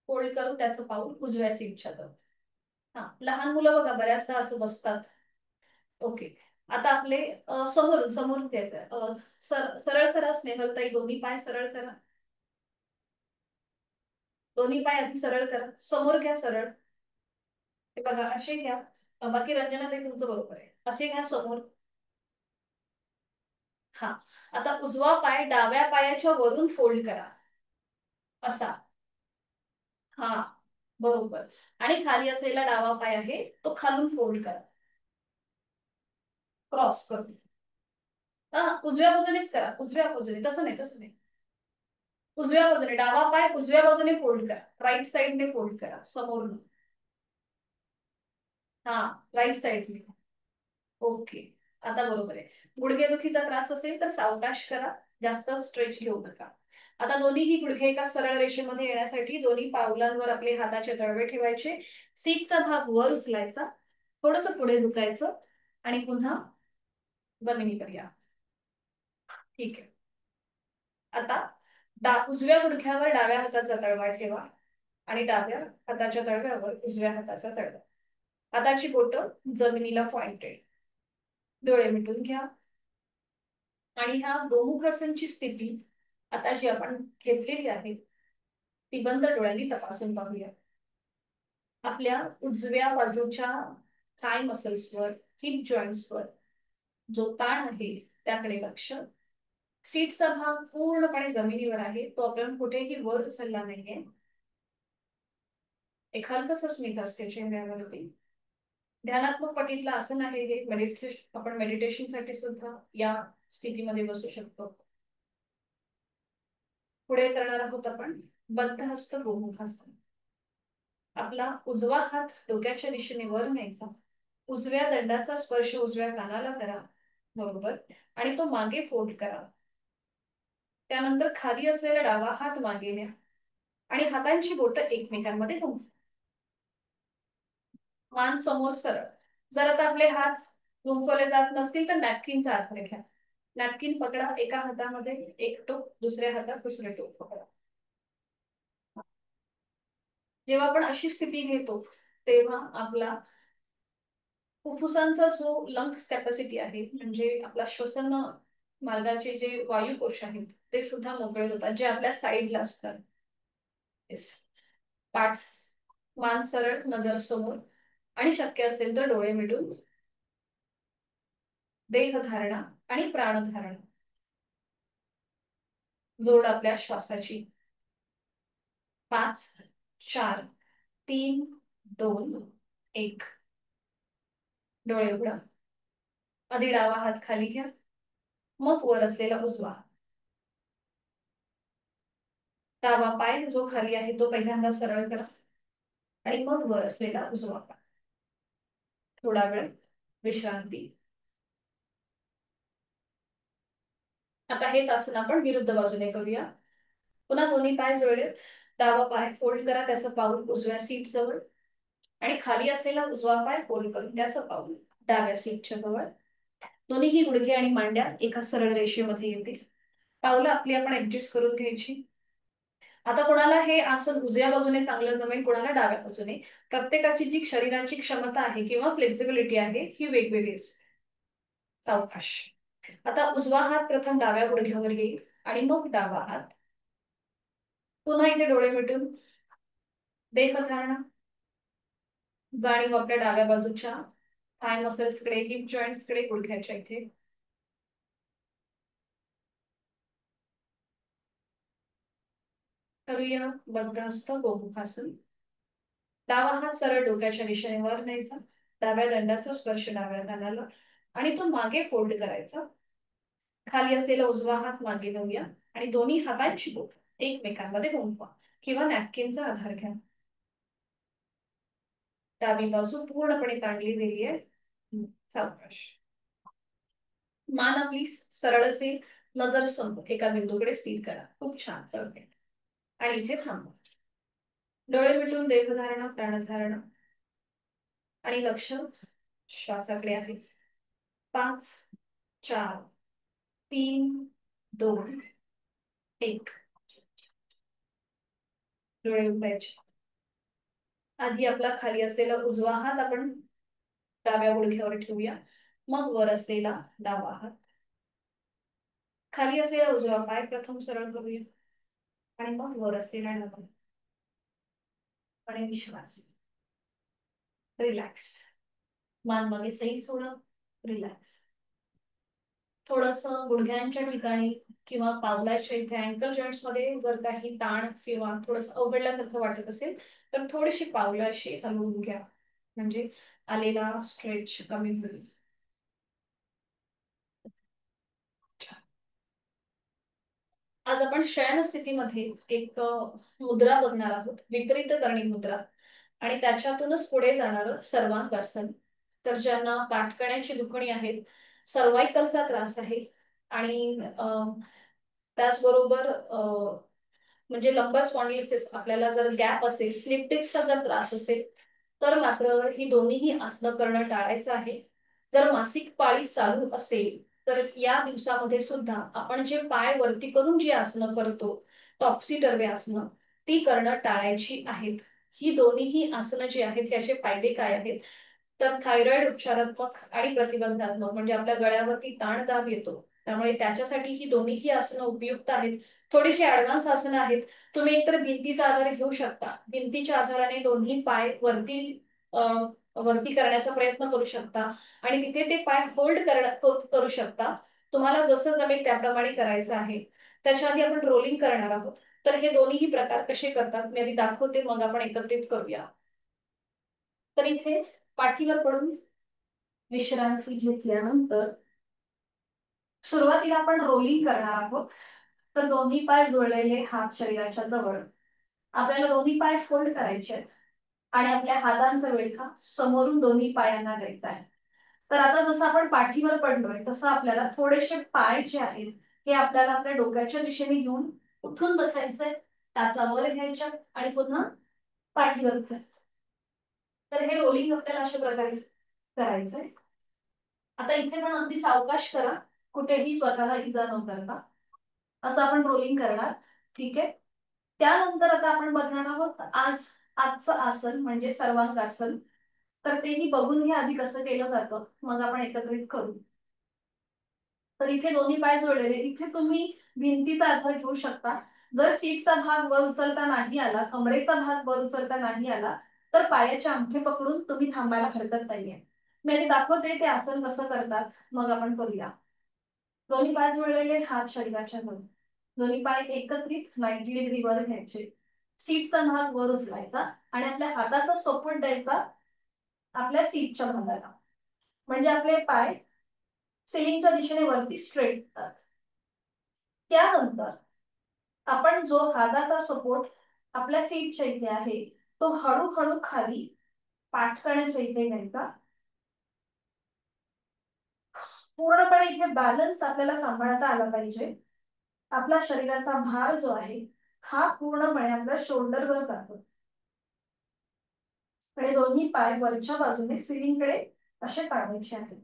फोल्ड करून त्याचं पाऊल उजव्या सीटच्या जवळ. हा, लहान मुलं बघा बऱ्याचदा असं बसतात. ओके. आता आपले समोरून समोरून द्यायचं. सरळ करा स्नेहलताई, दोन्ही पाय सरळ करा. दोन्ही पाय आधी सरळ करा. समोर घ्या सरळ. हे बघा असे घ्या. बाकी रंजना ताई तुमचं बरोबर आहे. असे घ्या समोर. हा. आता उजवा पाय डाव्या पायाच्या वरून फोल्ड करा. असा. हा, बरोबर. आणि खाली असलेला डावा पाय आहे तो खालून फोल्ड करा. क्रॉस करून. उजव्या बाजूनेच करा. उजव्या बाजूने. तसं नाही, तसं नाही. उजव्या बाजूने डावा पाय उजव्या बाजूने फोल्ड करा. राईट साइडने फोल्ड करा समोरून. हा, राईट साइडने. ओके. आता बरोबर आहे. गुडघेदुखीचा त्रास असेल तर सावकाश करा. जास्त स्ट्रेच घेऊ नका. आता दोन्हीही गुडघे एका सरळ रेषेमध्ये येण्यासाठी दोन्ही पावलांवर आपले हाताचे तळवे ठेवायचे. सीटचा भाग वर उचलायचा. थोडस पुढे झुकायचं आणि पुन्हा जमिनीवर या. ठीक आहे. आता उजव्या गुडघ्यावर डाव्या हाताचा तळवा ठेवा आणि डाव्या हाताच्या तळव्यावर उजव्या हाताचा तळवा. हाताची बोटं जमिनीला पॉइंटेड. डोळे मिटून घ्या. आणि ह्या गोमुखासनची स्थिती आता जी आपण घेतलेली आहे ती बंद डोळ्यांनी तपासून पाहूया. आपल्या उजव्या बाजूच्या थाय मसल्सवर, हिप जॉईंट्सवर जो ताण आहे त्याकडे लक्ष. सीटचा भाग पूर्णपणे जमिनीवर आहे. तो आपण कुठेही वर उचलला नाहीये. एक हलकस स्मित असते चेहऱ्यावरती. ध्यानात्मक पटीतलं आसन आहे हे. आपण मेडिटेशन साठी सुद्धा या स्थितीमध्ये बसू शकतो. पुढे करणार आहोत आपण बद्धहस्त गोमुखासन. आपला उजवा हात डोक्याच्या दिशेने वर न्यायचा. उजव्या दंडाचा स्पर्श उजव्या कानाला करा. बरोबर. आणि तो मागे फोल्ड करा. त्यानंतर खाली असलेला डावा हात मागे न्या आणि हातांची बोटं एकमेकांमध्ये घुमवा. मान समोर सरळ. जर आता आपले हात गुंफवले जात नसतील तर नॅपकिनचा आधार घ्या. नॅपकिन पकडा. एका हातामध्ये एक टोक, दुसऱ्या हातात दुसरे टोक पकडा. जेव्हा आपण अशी स्थिती घेतो तेव्हा आपला फुफ्फुसांचा जो लंग्स कॅपॅसिटी आहे म्हणजे आपला श्वसन मार्गाचे जे वायुकोश आहेत ते सुद्धा मोकळे होतात जे आपल्या साईडला असतात. पाठ मान सरळ, नजर समोर आणि शक्य असेल तर डोळे मिटून देहधारणा आणि प्राणधारणा. जोड आपल्या श्वासाची. 5, 4, 3, 2, 1. डोळे उघडा. आधी डावा हात खाली घ्या, मग वर असलेला उजवा. डावा पाय जो खाली आहे तो पहिल्यांदा सरळ करा आणि मग वर असलेला उजवा पाय. थोडा वेळ विश्रांती. आता हेच आसन आपण विरुद्ध बाजूने करूया. पुन्हा दोन्ही पाय जोडलेत. डावा पाय फोल्ड करा, त्याचं पाऊल उजव्या सीट जवळ आणि खाली असलेला उजवा पाय फोल्ड करून त्याचं पाऊल डाव्या सीटच्या जवळ. दोन्हीही गुडघे आणि मांड्या एका सरळ रेषेमध्ये येतील. पावलं आपली आपण ऍडजस्ट करून घ्यायची. आता कोणाला हे आसन उजव्या बाजूने चांगलं जमेल, कोणाला डाव्या बाजूने. प्रत्येकाची जी शरीराची क्षमता आहे किंवा फ्लेक्सिबिलिटी आहे ही वेगवेगळी असते. सावकाश. आता उजवा हात प्रथम डाव्या गुडघ्यावर येईल आणि मग डावा हात. पुन्हा इथे डोळे मिटून देहधारणा. जाणीव आपल्या डाव्या बाजूच्या थाय मसल्स कडे, हिप जॉईंट्स कडे, गुडघ्याच्या इथे. करूया बद्धहस्त गोमुखासन. डावा हात सरळ डोक्याच्या दिशेने वर न्यायचा, डाव्या दंडाचा स्पर्श डाव्या गालाला आणि तो मागे फोल्ड करायचा. खाली असलेला उजवा हात मागे नेऊया आणि दोन्ही हातांची बोट एकमेकांमध्ये गुंफवा किंवा नॅपकिनचा आधार घ्या. डावी बाजू पूर्णपणे ताणली गेली आहे. सावकाश. मान आपली सरळ असेल, नजर समोर एका बिंदूकडे स्थिर करा. खूप छान, परफेक्ट. आणि इथे थांबा. डोळे मिटून देहधारणा, प्राणधारणा आणि लक्ष श्वासाकडे आहेच. 5, 4, 3, 2, 1. डोळे उघडायचे. आधी आपला खाली असलेला उजवा हात आपण डाव्या गुडघ्यावर ठेवूया, मग वर असलेला डावा हात. खाली असलेला उजवा पाय प्रथम सरळ करूया आणि मग वर असलेला डावा. आणि विश्वास. रिलॅक्स. मान मागे सही सोडा. रिलॅक्स. थोडस गुडघ्यांच्या ठिकाणी किंवा पावलाच्या इथे अँकल जॉईंट्स मध्ये जर काही ताण किंवा थोडस अवघडल्यासारखं वाटत असेल तर थोडीशी पावलं अशी हलवून घ्या, म्हणजे आलेला स्ट्रेच कमी होईल. आज आपण शयन स्थितीमध्ये एक मुद्रा बघणार आहोत, विपरीत करणी मुद्रा, आणि त्याच्यातूनच पुढे जाणार सर्वांगासन. तर ज्यांना पाठकण्याची दुखणी आहेत, सर्वायकलचा त्रास आहे आणि त्याचबरोबर म्हणजे लंबर स्पॉन्डिलिसिस, आपल्याला जर गॅप असेल, स्लिप डिस्कचा जर त्रास असेल तर मात्र ही दोन्हीही आसनं करणं टाळायचं आहे. जर मासिक पाळी चालू असेल तर या दिवसामध्ये सुद्धा आपण जे पाय वरती करून जी आसनं करतो, टॉप्सी टर्वे आसनं, ती करणं टाळायची आहेत. ही दोन्हीही आसनं जी आहेत त्याचे फायदे काय आहेत, तर थायरॉइड उपचारात्मक आणि प्रतिबंधात्मक, म्हणजे आपल्या गळ्यावरती ताण दाब येतो, त्यामुळे त्याच्यासाठी ही दोन्हीही आसनं उपयुक्त आहेत. थोडीशी ऍडव्हान्स आसनं आहेत. तुम्ही एकतर भिंतीचा आधार घेऊ शकता, भिंतीच्या आधाराने दोन्ही पाय वरती वरती करण्याचा प्रयत्न करू शकता आणि तिथे ते पाय होल्ड करू शकता. तुम्हाला जसं जमेल त्याप्रमाणे करायचं आहे. त्याच्या आधी आपण रोलिंग करणार आहोत. तर हे दोन्हीही प्रकार कसे करतात मी आधी दाखवते, मग आपण एकत्रित करूया. तर इथे पाठीवर पडून विश्रांती घेतल्यानंतर सुरुवातीला आपण रोलिंग करणार आहोत. तर दोन्ही पाय जोडलेले हात शरीराच्या जवळ. आपल्याला दोन्ही पाय फोल्ड करायचे आहेत आणि आपल्या हातांचा विळखा समोरून दोन्ही पायांना द्यायचा आहे. तर आता जसं आपण पाठीवर पडलोय तसं आपल्याला थोडेसे पाय जे आहेत हे आपल्याला आपल्या डोक्याच्या दिशेने घेऊन उठून बसायचंय, टाचा वर घ्यायच्या आणि पुन्हा पाठीवर उठायचं. तर हे रोलिंग आपल्याला अशा प्रकारे करायचंय. आता इथे पण अगदी सावकाश करा, कुठेही स्वतःला इजा न करता असं आपण रोलिंग करणार. ठीक आहे. त्यानंतर आता आपण बघणार आहोत आजचं आसन म्हणजे सर्वांगासन. तर तेही बघून घ्या आधी कसं केलं जातं, मग आपण एकत्रित करू. तर इथे दोन्ही पाय जोडलेले, इथे तुम्ही भिंतीचा आधार घेऊ शकता. जर सीटचा भाग वर उचलता नाही आला, कमरेचा भाग वर उचलता नाही आला तर पायाचे अंगठे पकडून तुम्ही थांबायला हरकत नाहीये. मी आधी दाखवते ते आसन कसं करतात, मग आपण करूया. दोन्ही पाय जोडलेले, हात शरीराच्या वर, दोन्ही पाय एकत्रित 90 डिग्री वर घ्यायचे. सीटचा भाग वर उचलायचा आणि आपल्या हाताचा सपोर्ट द्यायचा आपल्या सीटच्या भागाला, म्हणजे आपले पाय सिलिंगच्या दिशेने वरती स्ट्रेट येतात. त्यानंतर आपण जो हाताचा सपोर्ट आपल्या सीटच्या इथे आहे तो हळूहळू खाली पाठकण्याच्या इथे घ्यायचा. पूर्णपणे इथे बॅलन्स आपल्याला सांभाळता आला पाहिजे. आपला शरीराचा भार जो आहे हा पूर्णपणे आपल्या शोल्डरवर जातो आणि दोन्ही पाय वरच्या बाजूने सिलिंगकडे असे काढायचे आहेत.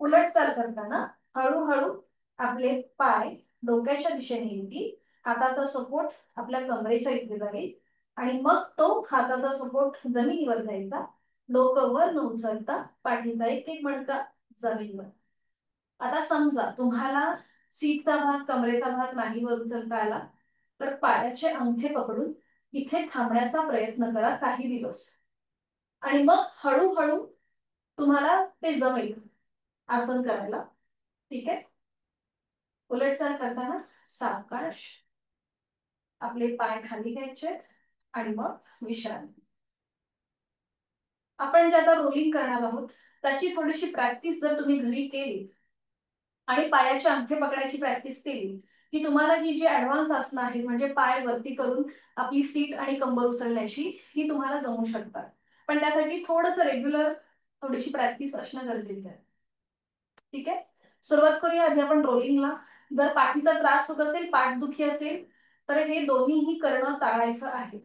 उलट चाल करताना हळूहळू आपले पाय डोक्याच्या दिशेने येतील, हाताचा सपोर्ट आपल्या कमरेच्या इथे जाईल आणि मग तो हाताचा सपोर्ट जमिनीवर जायचा. डोकं वर न उचलता पाठीचा एक एक मणका जमिनीवर. आता समजा तुम्हाला सीटचा भाग कमरेचा भाग नाही वर उचलता आला तर पायाचे अंगठे पकडून इथे थांबण्याचा प्रयत्न करा काही दिवस. आणि मग हळूहळू तुम्हाला ते जमेल आसन करायला. ठीक आहे. उलटचाल करताना सावकाश आपले पाय खाली घ्यायचे आणि मग विश्रांती. आपण जे आता रोलिंग करणार आहोत त्याची थोडीशी प्रॅक्टिस जर तुम्ही घरी केली आणि पायाचे अंगठे पकडायची प्रॅक्टिस केली की तुम्हाला ही जी ऍडव्हान्स आसनं आहे म्हणजे पाय वरती करून आपली सीट आणि कंबर उचलण्याची ही तुम्हाला जमू शकतात. पण त्यासाठी थोडंसं रेग्युलर थोडीशी प्रॅक्टिस असणं गरजेचं आहे. ठीक आहे. सुरुवात करूया आधी आपण रोलिंगला. जर पाठीचा त्रास होत असेल, पाठदुखी असेल तर हे दोन्हीही करणं टाळायचं आहे.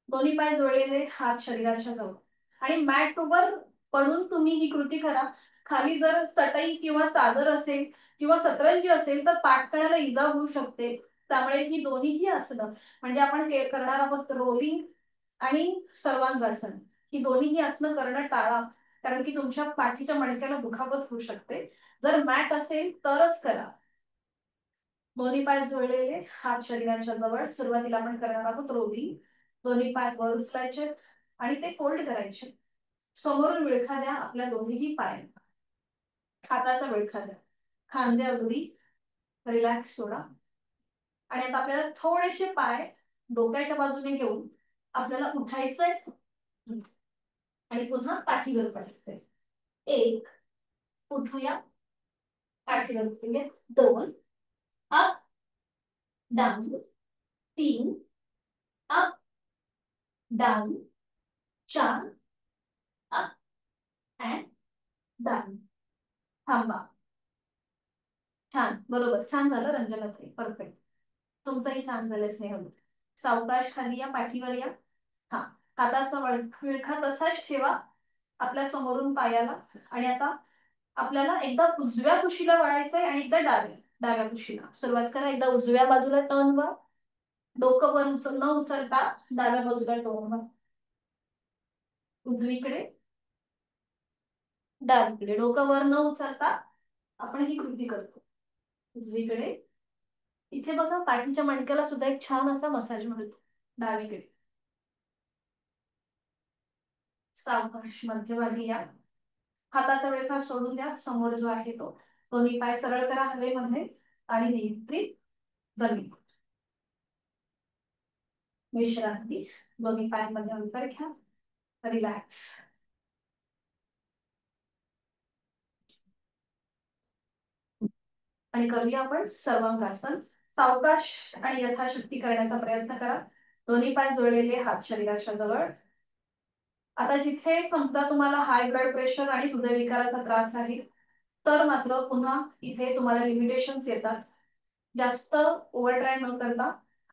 दोन्ही पाय जोडलेले, हात शरीराच्या जवळ आणि मॅटवर पडून तुम्ही ही कृती करा. खाली जर चटई किंवा चादर असेल किंवा सतरंजी असेल तर पाठकण्याला इजा होऊ शकते. त्यामुळे ही दोन्हीही आसनं म्हणजे आपण करणार आहोत रोलिंग आणि सर्वांगासन, ही दोन्हीही आसनं करणं टाळा. कारण की तुमच्या पाठीच्या मणक्याला दुखापत होऊ शकते. जर मॅट असेल तरच करा. दोन्ही पाय जोडलेले, हात शरीराच्या जवळ. सुरुवातीला आपण करणार आहोत रोलिंग. दोन्ही पाय वर उचलायचे आणि ते फोल्ड करायचे. समोरून विळखा द्या आपल्या दोन्हीही पायांना. हाताचा विळखा द्या. खांदे अगदी रिलॅक्स सोडा. आणि आता आपल्याला थोडेसे पाय डोक्याच्या बाजूने घेऊन आपल्याला उठायचंय आणि पुन्हा पाठीवर पडायचंय. 1, उठूया, पाठीवर उठूया. 2, up down. 3, up down. 4, up and down. थांबा. छान, बरोबर, छान झालं रंजनाताई, परफेक्ट. तुमचंही छान झालं स्नेहल. सावकाश खाली या, पाठीवर या. हा, हाताचा विळखा तसाच ठेवा आपल्या समोरून पायाला. आणि आता आपल्याला एकदा उजव्या कुशीला वळायचंय आणि एकदा डाव्या कुशीला. सुरुवात करा. एकदा उजव्या बाजूला टर्न व्हा. डोकं वर न उचलता डाव्या बाजूला टर्न व्हा. उजवीकडे, डावीकडे. डोकं वर न उचलता आपण ही कृती करतो. उजवीकडे. इथे बघा पाठीच्या मणक्याला सुद्धा एक छान असा मसाज मिळतो. डावीकडे. सावकाश मध्यभागी या. हाताचा विळखा सोडून द्या. समोर जो आहे तो. दोन्ही पाय सरळ करा हवेमध्ये आणि नियंत्रित जमीन. विश्रांती. दोन्ही पायांमध्ये अंतर घ्या. रिलॅक्स. आणि करूया आपण सर्वांगासन. सावकाश आणि यथाशक्ती करण्याचा प्रयत्न करा. दोन्ही पाय जोडलेले, हात शरीराच्या जवळ. आता जिथे समजा तुम्हाला हाय ब्लड प्रेशर आणि हृदयविकाराचा त्रास आहे तर मात्र पुन्हा इथे तुम्हाला लिमिटेशन्स येतात. जास्त ओव्हरट्राय न करता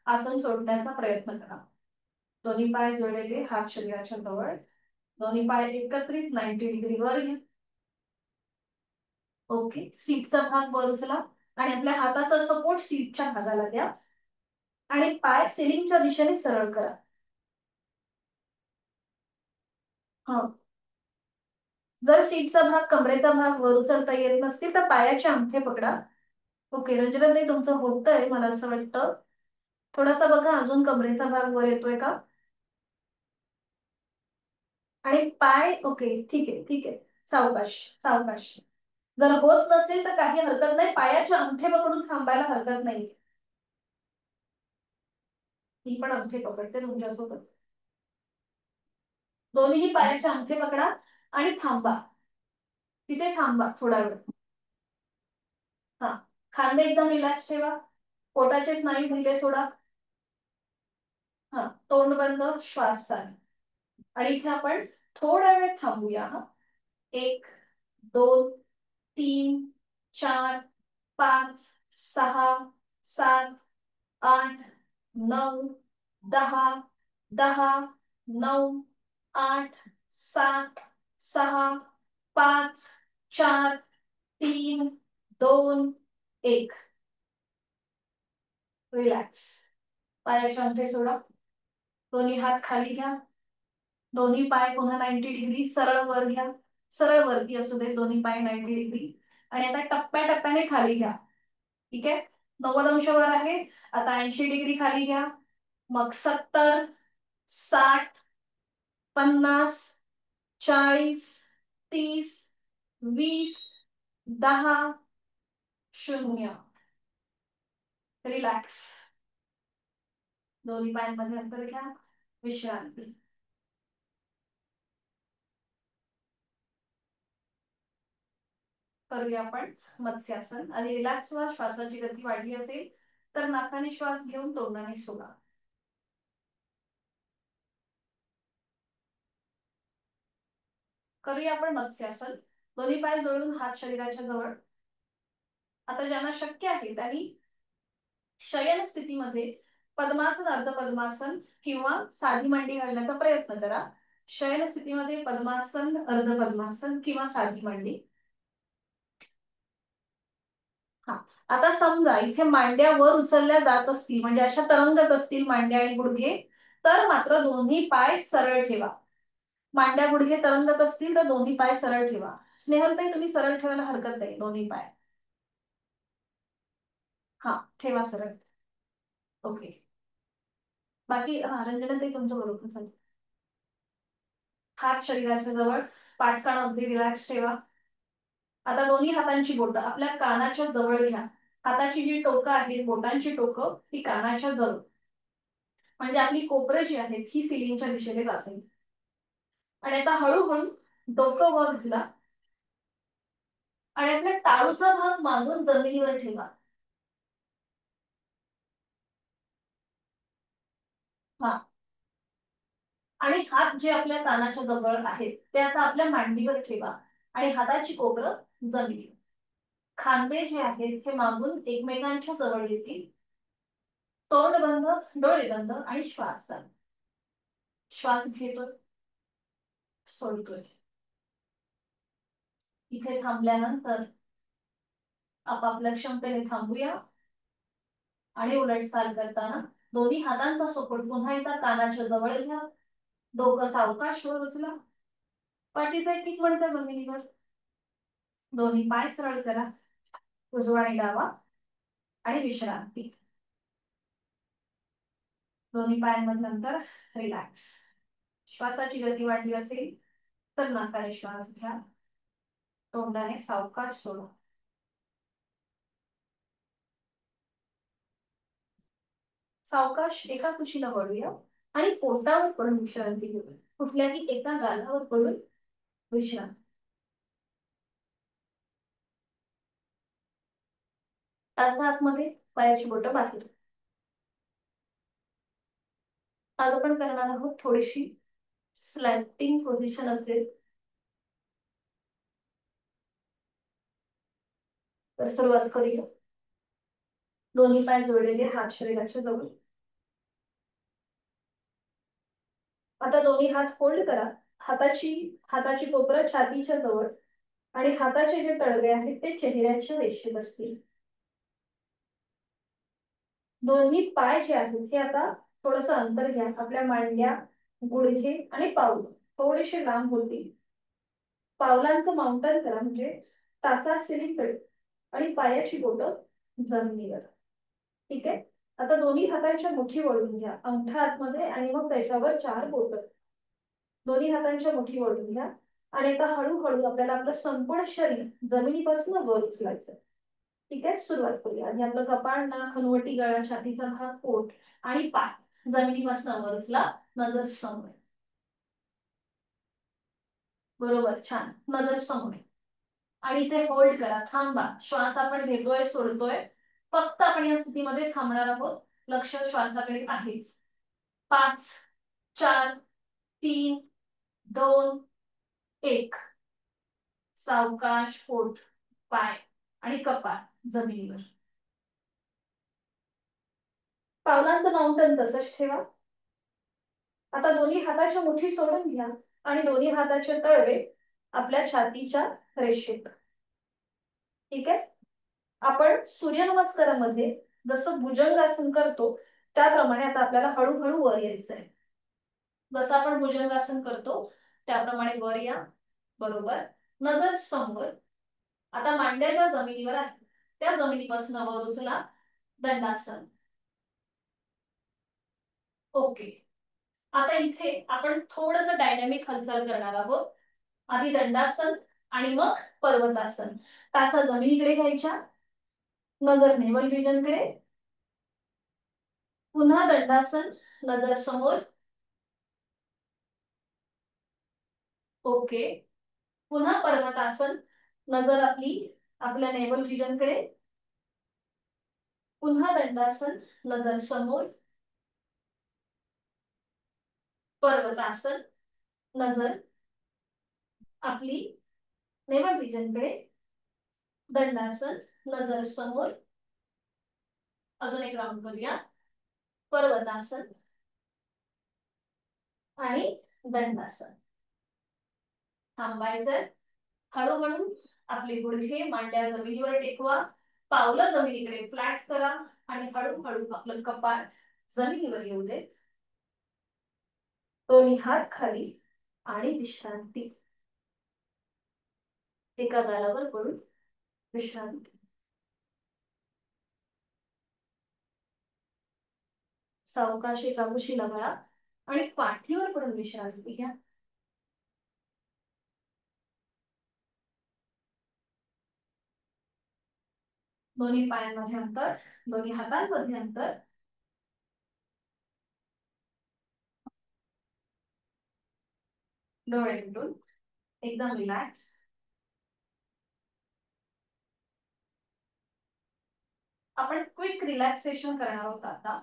आसन सोडण्याचा प्रयत्न करा. दोन्ही पाय जोडलेले, हात शरीराच्या जवळ. दोन्ही पाय एकत्रित 90 डिग्री वर घ्या. ओके. सीटचा भाग वर उचला आणि आपल्या हाताचा सपोर्ट सीटच्या भागाला द्या आणि पाय सिलिंगच्या दिशेने सरळ करा. हा, जर सीटचा भाग, कमरेचा भाग वर उचलता येत नसतील तर पायाचे अंगठे पकडा. ओके रंजना ताई, तुमचं होतंय मला असं वाटतं. थोडासा बघा अजून कमरेचा भाग वर येतोय का. आणि पाय, ओके ठीक आहे ठीक आहे. सावकाश सावकाश. जर होत नसेल तर काही हरकत नाही. पायाचे अंगठे पकडून थांबायला हरकत नाही. मी पण अंगठे पकडते तुमच्यासोबत. दोन्ही पायाचे अंगठे पकडा आणि थांबा. तिथे थांबा थोडा वेळ. हा, खांदे एकदम रिलॅक्स ठेवा. पोटाचे स्नायू ढिले सोडा. हा, तोंड बंद, श्वास चालू. आणि इथे आपण थोडा वेळ थांबूया. हा, 1, 2, 3, 4, 5, 6, 7, 8, 9, 10, 10, 9, 8, 7, 6, 5, 4, 3, 2, 1. रिलॅक्स. पायाचे अंगठे सोडा. दोन्ही हात खाली घ्या. दोन्ही पाय पुन्हा 90 डिग्री सरळ वर घ्या. सरळ वरती असू दे दोन्ही पाय 90 डिग्री. आणि आता टप्प्याटप्प्याने खाली घ्या. ठीक आहे. 90 अंश वर आहे. आता 80 डिग्री खाली घ्या. मग 70, 60, 50, 40, 30, 20, 10, 0. रिलॅक्स. दोन्ही पायांमध्ये अंतर घ्या. विश्रांती. करूया आपण मत्स्यासन. आणि रिलॅक्स व्हा. श्वासाची गती वाढली असेल तर नाकाने श्वास घेऊन तोंडाने सोडा. करूया आपण मत्स्यासन. दोन्ही पाय जोडून हात शरीराच्या जवळ. आता ज्यांना शक्य आहे त्यांनी शयन स्थितीमध्ये पद्मासन, अर्ध पद्मासन किंवा साधी मांडी घालण्याचा प्रयत्न करा. शयन स्थितीमध्ये पद्मासन, अर्ध पद्मासन किंवा साधी मांडी. हा, आता समजा इथे मांड्या वर उचलल्या जात असतील, म्हणजे अशा तरंगत असतील मांड्या आणि गुडघे, तर मात्र दोन्ही पाय सरळ ठेवा. मांड्या गुडघे तरंगत असतील तर दोन्ही पाय सरळ ठेवा. स्नेहलताई, तुम्ही सरळ ठेवायला हरकत नाही दोन्ही पाय. हा, ठेवा सरळ. ओके. बाकी हा, रंजनाताई तुमचं बरोबर झालं. हात शरीराच्या जवळ, पाठकाण अगदी रिलॅक्स ठेवा. आता दोन्ही हातांची बोटं आपल्या कानाच्या जवळ घ्या. हाताची जी टोकं आहेत, बोटांची टोकं ती कानाच्या जवळ, म्हणजे आपली कोपरं जी आहेत ही सिलिंगच्या दिशेने जाते. आणि आता हळूहळू डोकं वर उचला आणि आपल्या टाळूचा भाग मागून जमिनीवर ठेवा. हा, आणि हात जे आपल्या कानाच्या जवळ आहेत ते आता आपल्या मांडीवर ठेवा आणि हाताची कोपरं जमिनीवर. खांदे जे आहेत हे मागून एकमेकांच्या जवळ येतील. तोंड बंद, डोळे बंद आणि श्वास चालू. श्वास घेतोय, सोडतोय. इथे थांबल्यानंतर आपापल्या क्षमतेने थांबूया आणि उलट चाल करताना दोन्ही हातांचा सपोर्ट पुन्हा एकदा कानाच्या जवळ घ्या. डोकं सावकाश वर उचला. पाठीचा टिक म्हणता जमिनीवर. दोन्ही पाय सरळ करा. उजवा आणि डावा. आणि विश्रांती. दोन्ही पायांमधलं अंतर रिलॅक्स. श्वासाची गती वाढली असेल तर नाकाने श्वास घ्या. तोंडाने सावकाश सोडा. सावकाश एका कुशीला वळूया आणि पोटावर पडून विश्रांती घेऊया. कुठल्याही एका गालावर पडून विश्रांती. टाचा आतमध्ये, पायाची बोटं बाहेर. आज आपण करणार आहोत थोडीशी स्लॅटिंग पोझिशन असेल. तर सुरुवात करूया. दोन्ही पाय जोडलेले, हात शरीराच्या जवळ. आता दोन्ही हात फोल्ड करा. हाताची कोपरं छातीच्या जवळ आणि हाताचे जे तळवे आहेत ते चेहऱ्याच्या रेषेत असतील. दोन्ही पाय जे आहेत ते आता थोडस अंतर घ्या. आपल्या मांड्या, गुडघे आणि पाऊल थोडेसे लांब होतील. पावलांचं माउंटन करा, म्हणजे टाचा सिलिंगकडे आणि पायाची बोटं जमिनीवर. ठीक आहे. आता दोन्ही हातांच्या मुठी वळून घ्या. अंगठा आतमध्ये आणि मग त्याच्यावर 4 बोटं. दोन्ही हातांच्या मुठी वळून घ्या आणि आता हळूहळू आपल्याला आपलं संपूर्ण शरीर जमिनीपासून वर उचलायचं. ठीक आहे, सुरुवात करूया. आणि आपलं कपाळ, नाक, हनुवटी, गळा, छातीचा भाग, पोट आणि पाय जमिनीपासून वर उचला. नजर समोर. बरोबर, छान. नजर समोर. आणि इथे होल्ड करा. थांबा. श्वास आपण घेतोय, सोडतोय. फक्त आपण या स्थितीमध्ये थांबणार आहोत. लक्ष श्वासाकडे आहेच. 5, 4, 3, 2, 1. सावकाश पोट, पाय आणि कपाळ जमिनीवर. पावलांचं माउंटन तसंच ठेवा. आता दोन्ही हाताच्या मुठी सोडून घ्या आणि दोन्ही हाताचे तळवे आपल्या छातीच्या रेषेत. ठीक आहे. आपण सूर्यनमस्कारामध्ये जसं भुजंगासन करतो त्याप्रमाणे आता आपल्याला हळूहळू वर यायचंय. जसं आपण भुजंगासन करतो त्याप्रमाणे वर या. बरोबर. नजर समोर. आता मांड्या ज्या जमिनीवर आहेत त्या जमिनीपासून वर उचला. दंडासन. ओके. आता इथे आपण थोडस डायनॅमिक हालचाल करणार आहोत. आधी दंडासन आणि मग पर्वतासन. टाचा जमिनीकडे घ्यायच्या, नजर नेवल विजनकडे, पुन्हा दंडासन, नजर समोर, ओके. पुन्हा पर्वतासन, नजर आपली आपल्या नेवल रिजनकडे, पुन्हा दंडासन, नजर समोर, पर्वतासन, नजर आपली नेवल रिजनकडे, दंडासन, नजर समोर, अजून एक राऊंड करूया. पर्वतासन आणि दंडासन. थांबायचं. हळूहळू आपले गुडघे मांड्या जमिनीवर टेकवा, पावलं जमिनीकडे फ्लॅट करा आणि हळूहळू आपलं कपाळ जमिनीवर येऊ देत. दोन्ही हात खाली आणि विश्रांती. एका गालावर पडून विश्रांती. सावकाशी काबूशीला बळा आणि पाठीवर पडून विश्रांती घ्या. दोन्ही पायांमध्ये अंतर, दोन्ही हातांमध्ये अंतर. डोळे मिटून एकदम रिलॅक्स. आपण क्विक रिलॅक्सेशन करणार आहोत आता.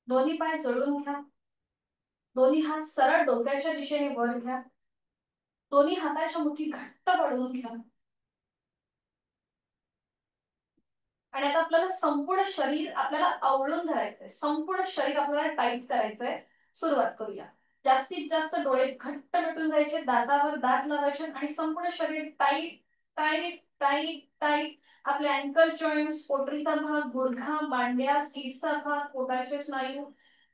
दोन्ही पाय जोडून घ्या. दोन्ही हात सरळ डोक्याच्या दिशेने वर घ्या. दोन्ही हाताच्या मुठी घट्ट पडवून घ्या. आणि आता आपल्याला संपूर्ण शरीर आपल्याला आवळून धरायचंय. संपूर्ण शरीर आपल्याला टाईट करायचंय. सुरुवात करूया. जास्तीत जास्त डोळे घट्ट मिटून जायचे, दातावर दात लावायचे आणि संपूर्ण शरीर टाईट टाईट टाईट टाईट. आपले अँकल जॉईंट्स, पोटरीचा भाग, गुडघा, मांड्या, सीटचा भाग, पोटाचे स्नायू,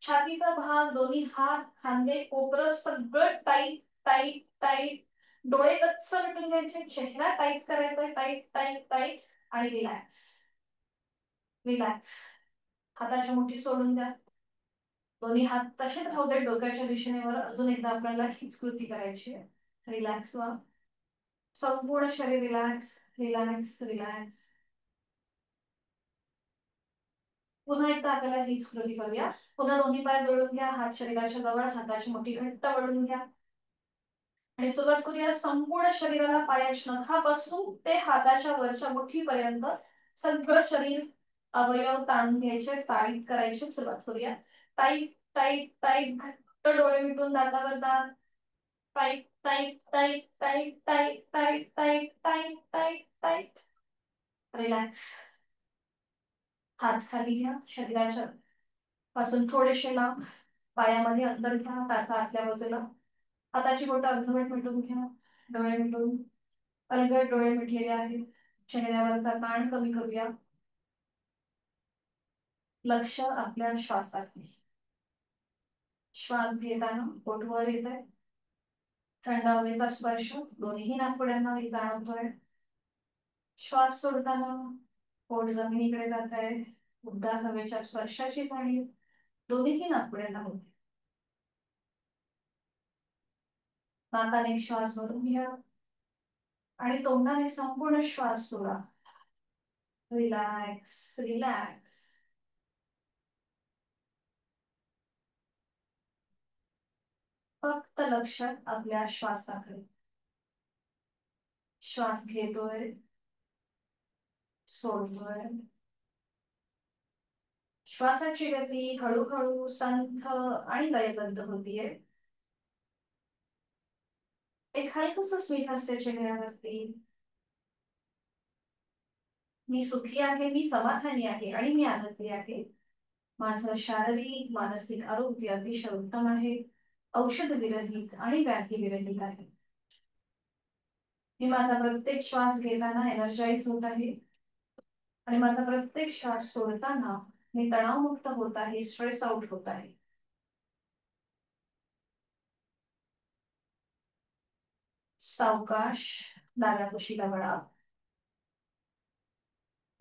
छातीचा भाग, दोन्ही हात, खांदे, कोपरं सगळं टाईट टाईट टाईट. डोळे गच्च मिटून घ्यायचे, चेहरा टाईट करायचा, टाईट टाईट टाईट आणि रिलॅक्स. रिलॅक्स. हाताची मुठी सोडून द्या. दोन्ही हात तसेच राहू दे डोक्याच्या दिशेने वर. अजून एकदा आपल्याला हीच कृती करायची आहे. रिलॅक्स व्हा. संपूर्ण शरीर रिलॅक्स रिलॅक्स रिलॅक्स. पुन्हा एकदा आपल्याला हीच कृती करूया. पुन्हा दोन्ही पाय जोडून घ्या, हात शरीराच्या जवळ, हाताची मुठी घट्ट वळून घ्या आणि सुरुवात करूया. संपूर्ण शरीराला पायाच्या नखापासून ते हाताच्या वरच्या मुठीपर्यंत सगळं शरीर अवयव ताणून घ्यायचे, टाईट करायचे. सुरुवात करूया. Tight tight tight. घट्ट डोळे मिटून दातावर दात. Tight tight tight tight tight tight tight tight tight tight. Relax. हात खाली घ्या, शरीराच्या पासून थोडेसे लांब. पायामध्ये अंतर घ्या, टाचा आतल्या बाजूला. हाताची बोटं अर्धवट मिटून घ्या. डोळे मिटून अलगद डोळे मिटलेले आहेत. चेहऱ्यावरचा ताण कमी करूया. लक्ष आपल्या श्वासात. श्वास घेताना पोट वर येत आहे. थंड हवेचा स्पर्श दोन्ही नाकपुड्यांना जाणवतोय. श्वास सोडताना पोट जमिनीकडे जात आहे. उबदार हवेच्या स्पर्शाची जाणीव दोन्ही नाकपुड्यांना होते. नाकाने श्वास भरून घ्या आणि तोंडाने संपूर्ण श्वास सोडा. Relax relax. फक्त लक्ष आपल्या श्वासाकडे. श्वास घेतोय, सोडतोय. श्वासाची गती हळूहळू संथ आणि लयबद्ध होतीये. एक हलकंसं स्मित असते चेहऱ्यावरती. मी सुखी आहे, मी समाधानी आहे आणि मी आनंदी आहे. माझं शारीरिक मानसिक आरोग्य अतिशय उत्तम आहे. औषध विरहित आणि व्याधी विरहित आहे. मी माझा प्रत्येक श्वास घेताना एनर्जाइज होत आहे आणि माझा प्रत्येक श्वास सोडताना मी तणावमुक्त होत आहे, स्ट्रेस आउट होत आहे. सावकाश डाव्या कुशीला वळा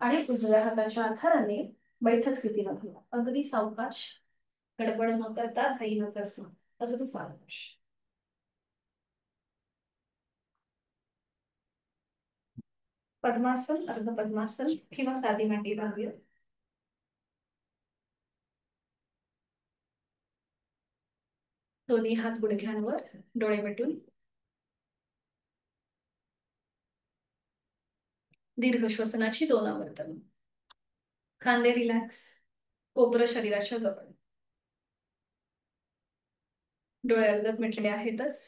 आणि उजव्या हाताच्या आधाराने बैठक स्थितीमध्ये अगदी सावकाश. गडबड न करता, घाई न करता. अजून सावकाश. पद्मासन, अर्ध पद्मासन किंवा साधी मांडी घालूया. दोन्ही हात गुडघ्यांवर, डोळे मिटून. दीर्घ श्वसनाची 2 आवर्तन. खांदे रिलॅक्स, कोपरं शरीराच्या जवळ. डोळे अर्धत मिटले आहेतच.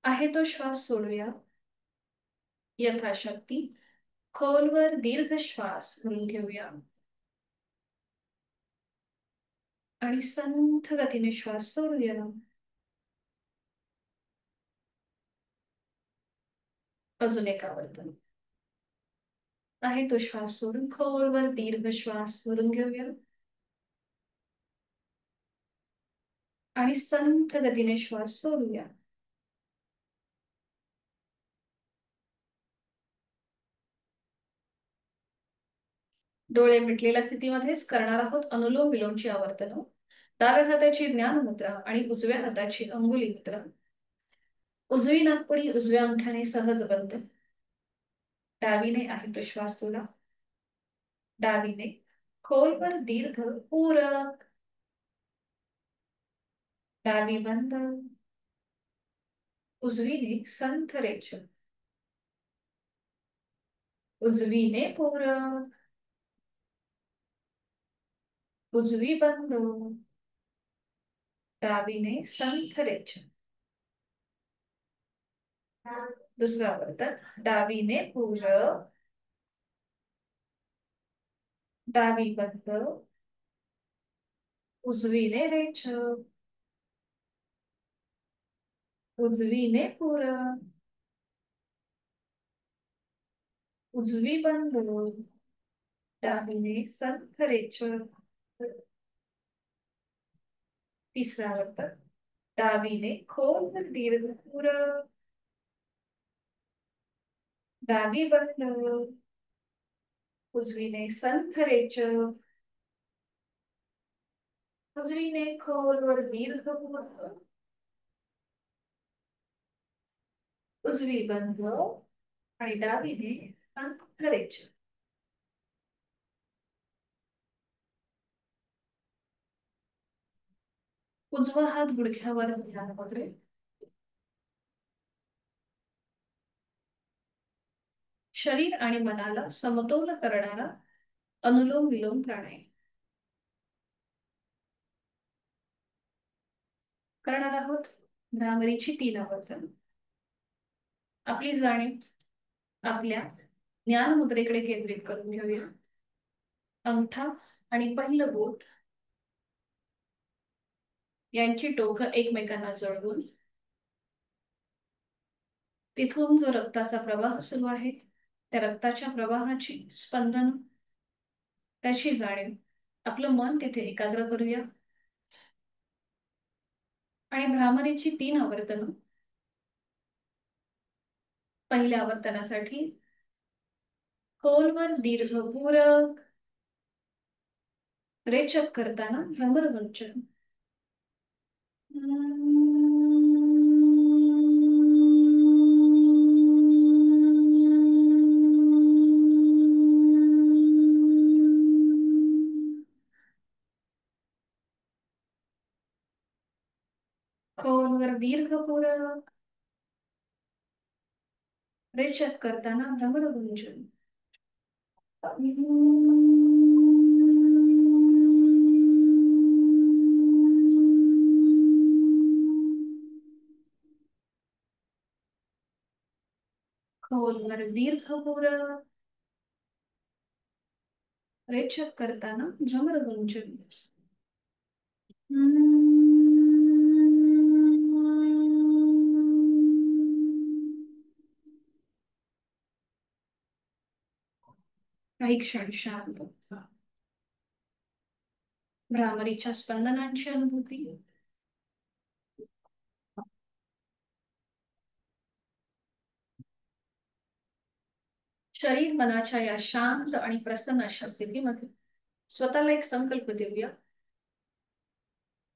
आहे तो श्वास सोडूया. यथाशक्ती खोलवर दीर्घ श्वास घेऊन घेऊया आणि संथ गतीने श्वास सोडूया. अजून एक आवर्तन. आहे तो श्वास सोडून खोलवर दीर्घ श्वास भरून घेऊया आणि संथ गतीने श्वास सोडूया. डोळे मिटलेल्या स्थितीमध्येच करणार आहोत अनुलोम विलोमची आवर्तन. डाव्या हाताची ज्ञान मुद्रा आणि उजव्या हाताची अंगुली मुद्रा. उजवी नाकपुडी उजव्या अंगठ्याने सहज बंद. डावीने आहे तो श्वास सोडा. डावीने खोलवर दीर्घ पूरक. डावी बंद. उजवीने संथ रेचन. उजवीने पूरक. उजवी बंद. डावीने संथ रेचन. दुसरा आवर्तन. डावीने पूरक. डावी बंद. उजवीने रेचन. उजवीने पूरक. उजवी बंद. डावीने संथ रेचन. तिसरा आवर्तन. डावीने खोलवर दीर्घ पूरक. डावी बंद. उजवीने संथ रेचन. उजवीने खोलवर दीर्घ पूरक. उजवी बंद आणि डावीने संथ रेचन. उजवा हात गुडघ्यावर ध्यान वगैरे. शरीर आणि मनाला समतोल करणारा अनुलोम विलोम प्राणायाम करणार आहोत. भ्रामरीची 3 आवर्तन. आपली जाणीव आपल्या ज्ञान मुद्रेकडे केंद्रित करून घेऊया. अंगठा आणि पहिलं बोट यांची टोकं एकमेकांना जोडून तिथून जो रक्ताचा प्रवाह सुरू आहे त्या रक्ताच्या प्रवाहाची स्पंदन, त्याची जाणीव आपलं मन तिथे एकाग्र करूया आणि भ्रामरीची 3 आवर्तन. पहिल्या आवर्तनासाठी खोलवर दीर्घ पूरक. रेचक करताना भ्रमरवंचन. खोलवर दीर्घ पूरक. रेचक करताना भ्रमरगुंजन. खोलवर दीर्घ पूरक. रेचक करताना भ्रमरगुंजन. काही क्षण शांत. भ्रामरीच्या स्पंदनांची अनुभूती. शरीर मनाच्या या शांत आणि प्रसन्न अशा स्थितीमध्ये स्वतःला एक संकल्प देऊया.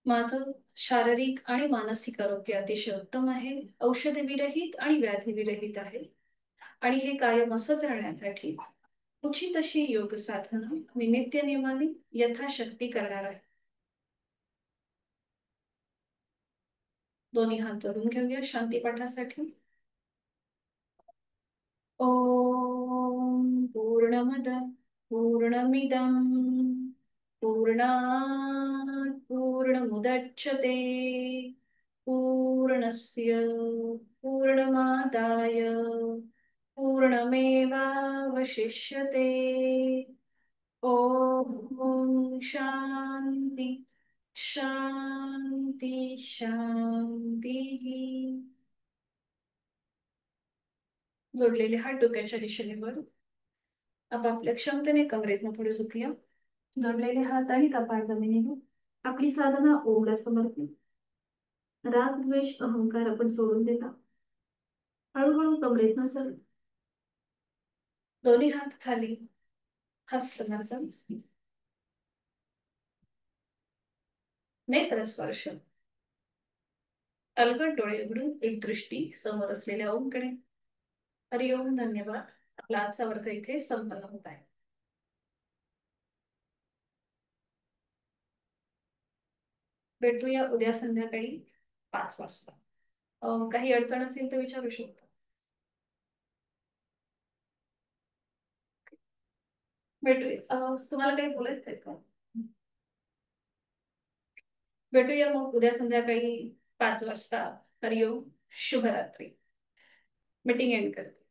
माझं शारीरिक आणि मानसिक आरोग्य अतिशय उत्तम आहे. औषधी विरहित आणि व्याधी विरहित आहे. आणि हे कायम असंच राहण्यासाठी उचित अशी योग साधना मी नित्यनेमाने यथाशक्ती करणार आहे. दोन्ही हात जोडून घेऊया शांतीपाठासाठी. ओम पूर्णमद पूर्णमिदं पूर्णात् पूर्णमुदच्यते पूर्णस्य पूर्णमादाय पूर्णमेवावशिष्यते. ओम शांती शांती शांती. जोडलेले हात डोक्याच्या दिशेने वर. आपापल्या क्षमतेने कमरेतनं पुढे झुकूया. जोडलेले हात आणि कपाळ जमिनीवर. आपली साधना ओमला समर्पित. राग द्वेष अहंकार आपण सोडून देता हळूहळू कमरेतनं सर. दोन्ही हात खाली. हस्तनासन. नेत्र स्पर्श. अलगद डोळे उघडून एक दृष्टी समोर असलेल्या ओमकडे. हरिओम. धन्यवाद. आपला आजचा वर्ग इथे संपन्न होत आहे. भेटूया उद्या संध्याकाळी 5 वाजता. काही अडचण असेल तर विचारू शकता. भेटूया. तुम्हाला काही बोलायचं आहे का? भेटूया मग उद्या संध्याकाळी 5 वाजता. हरिओम. शुभरात्री. मीटिंग एंड करते.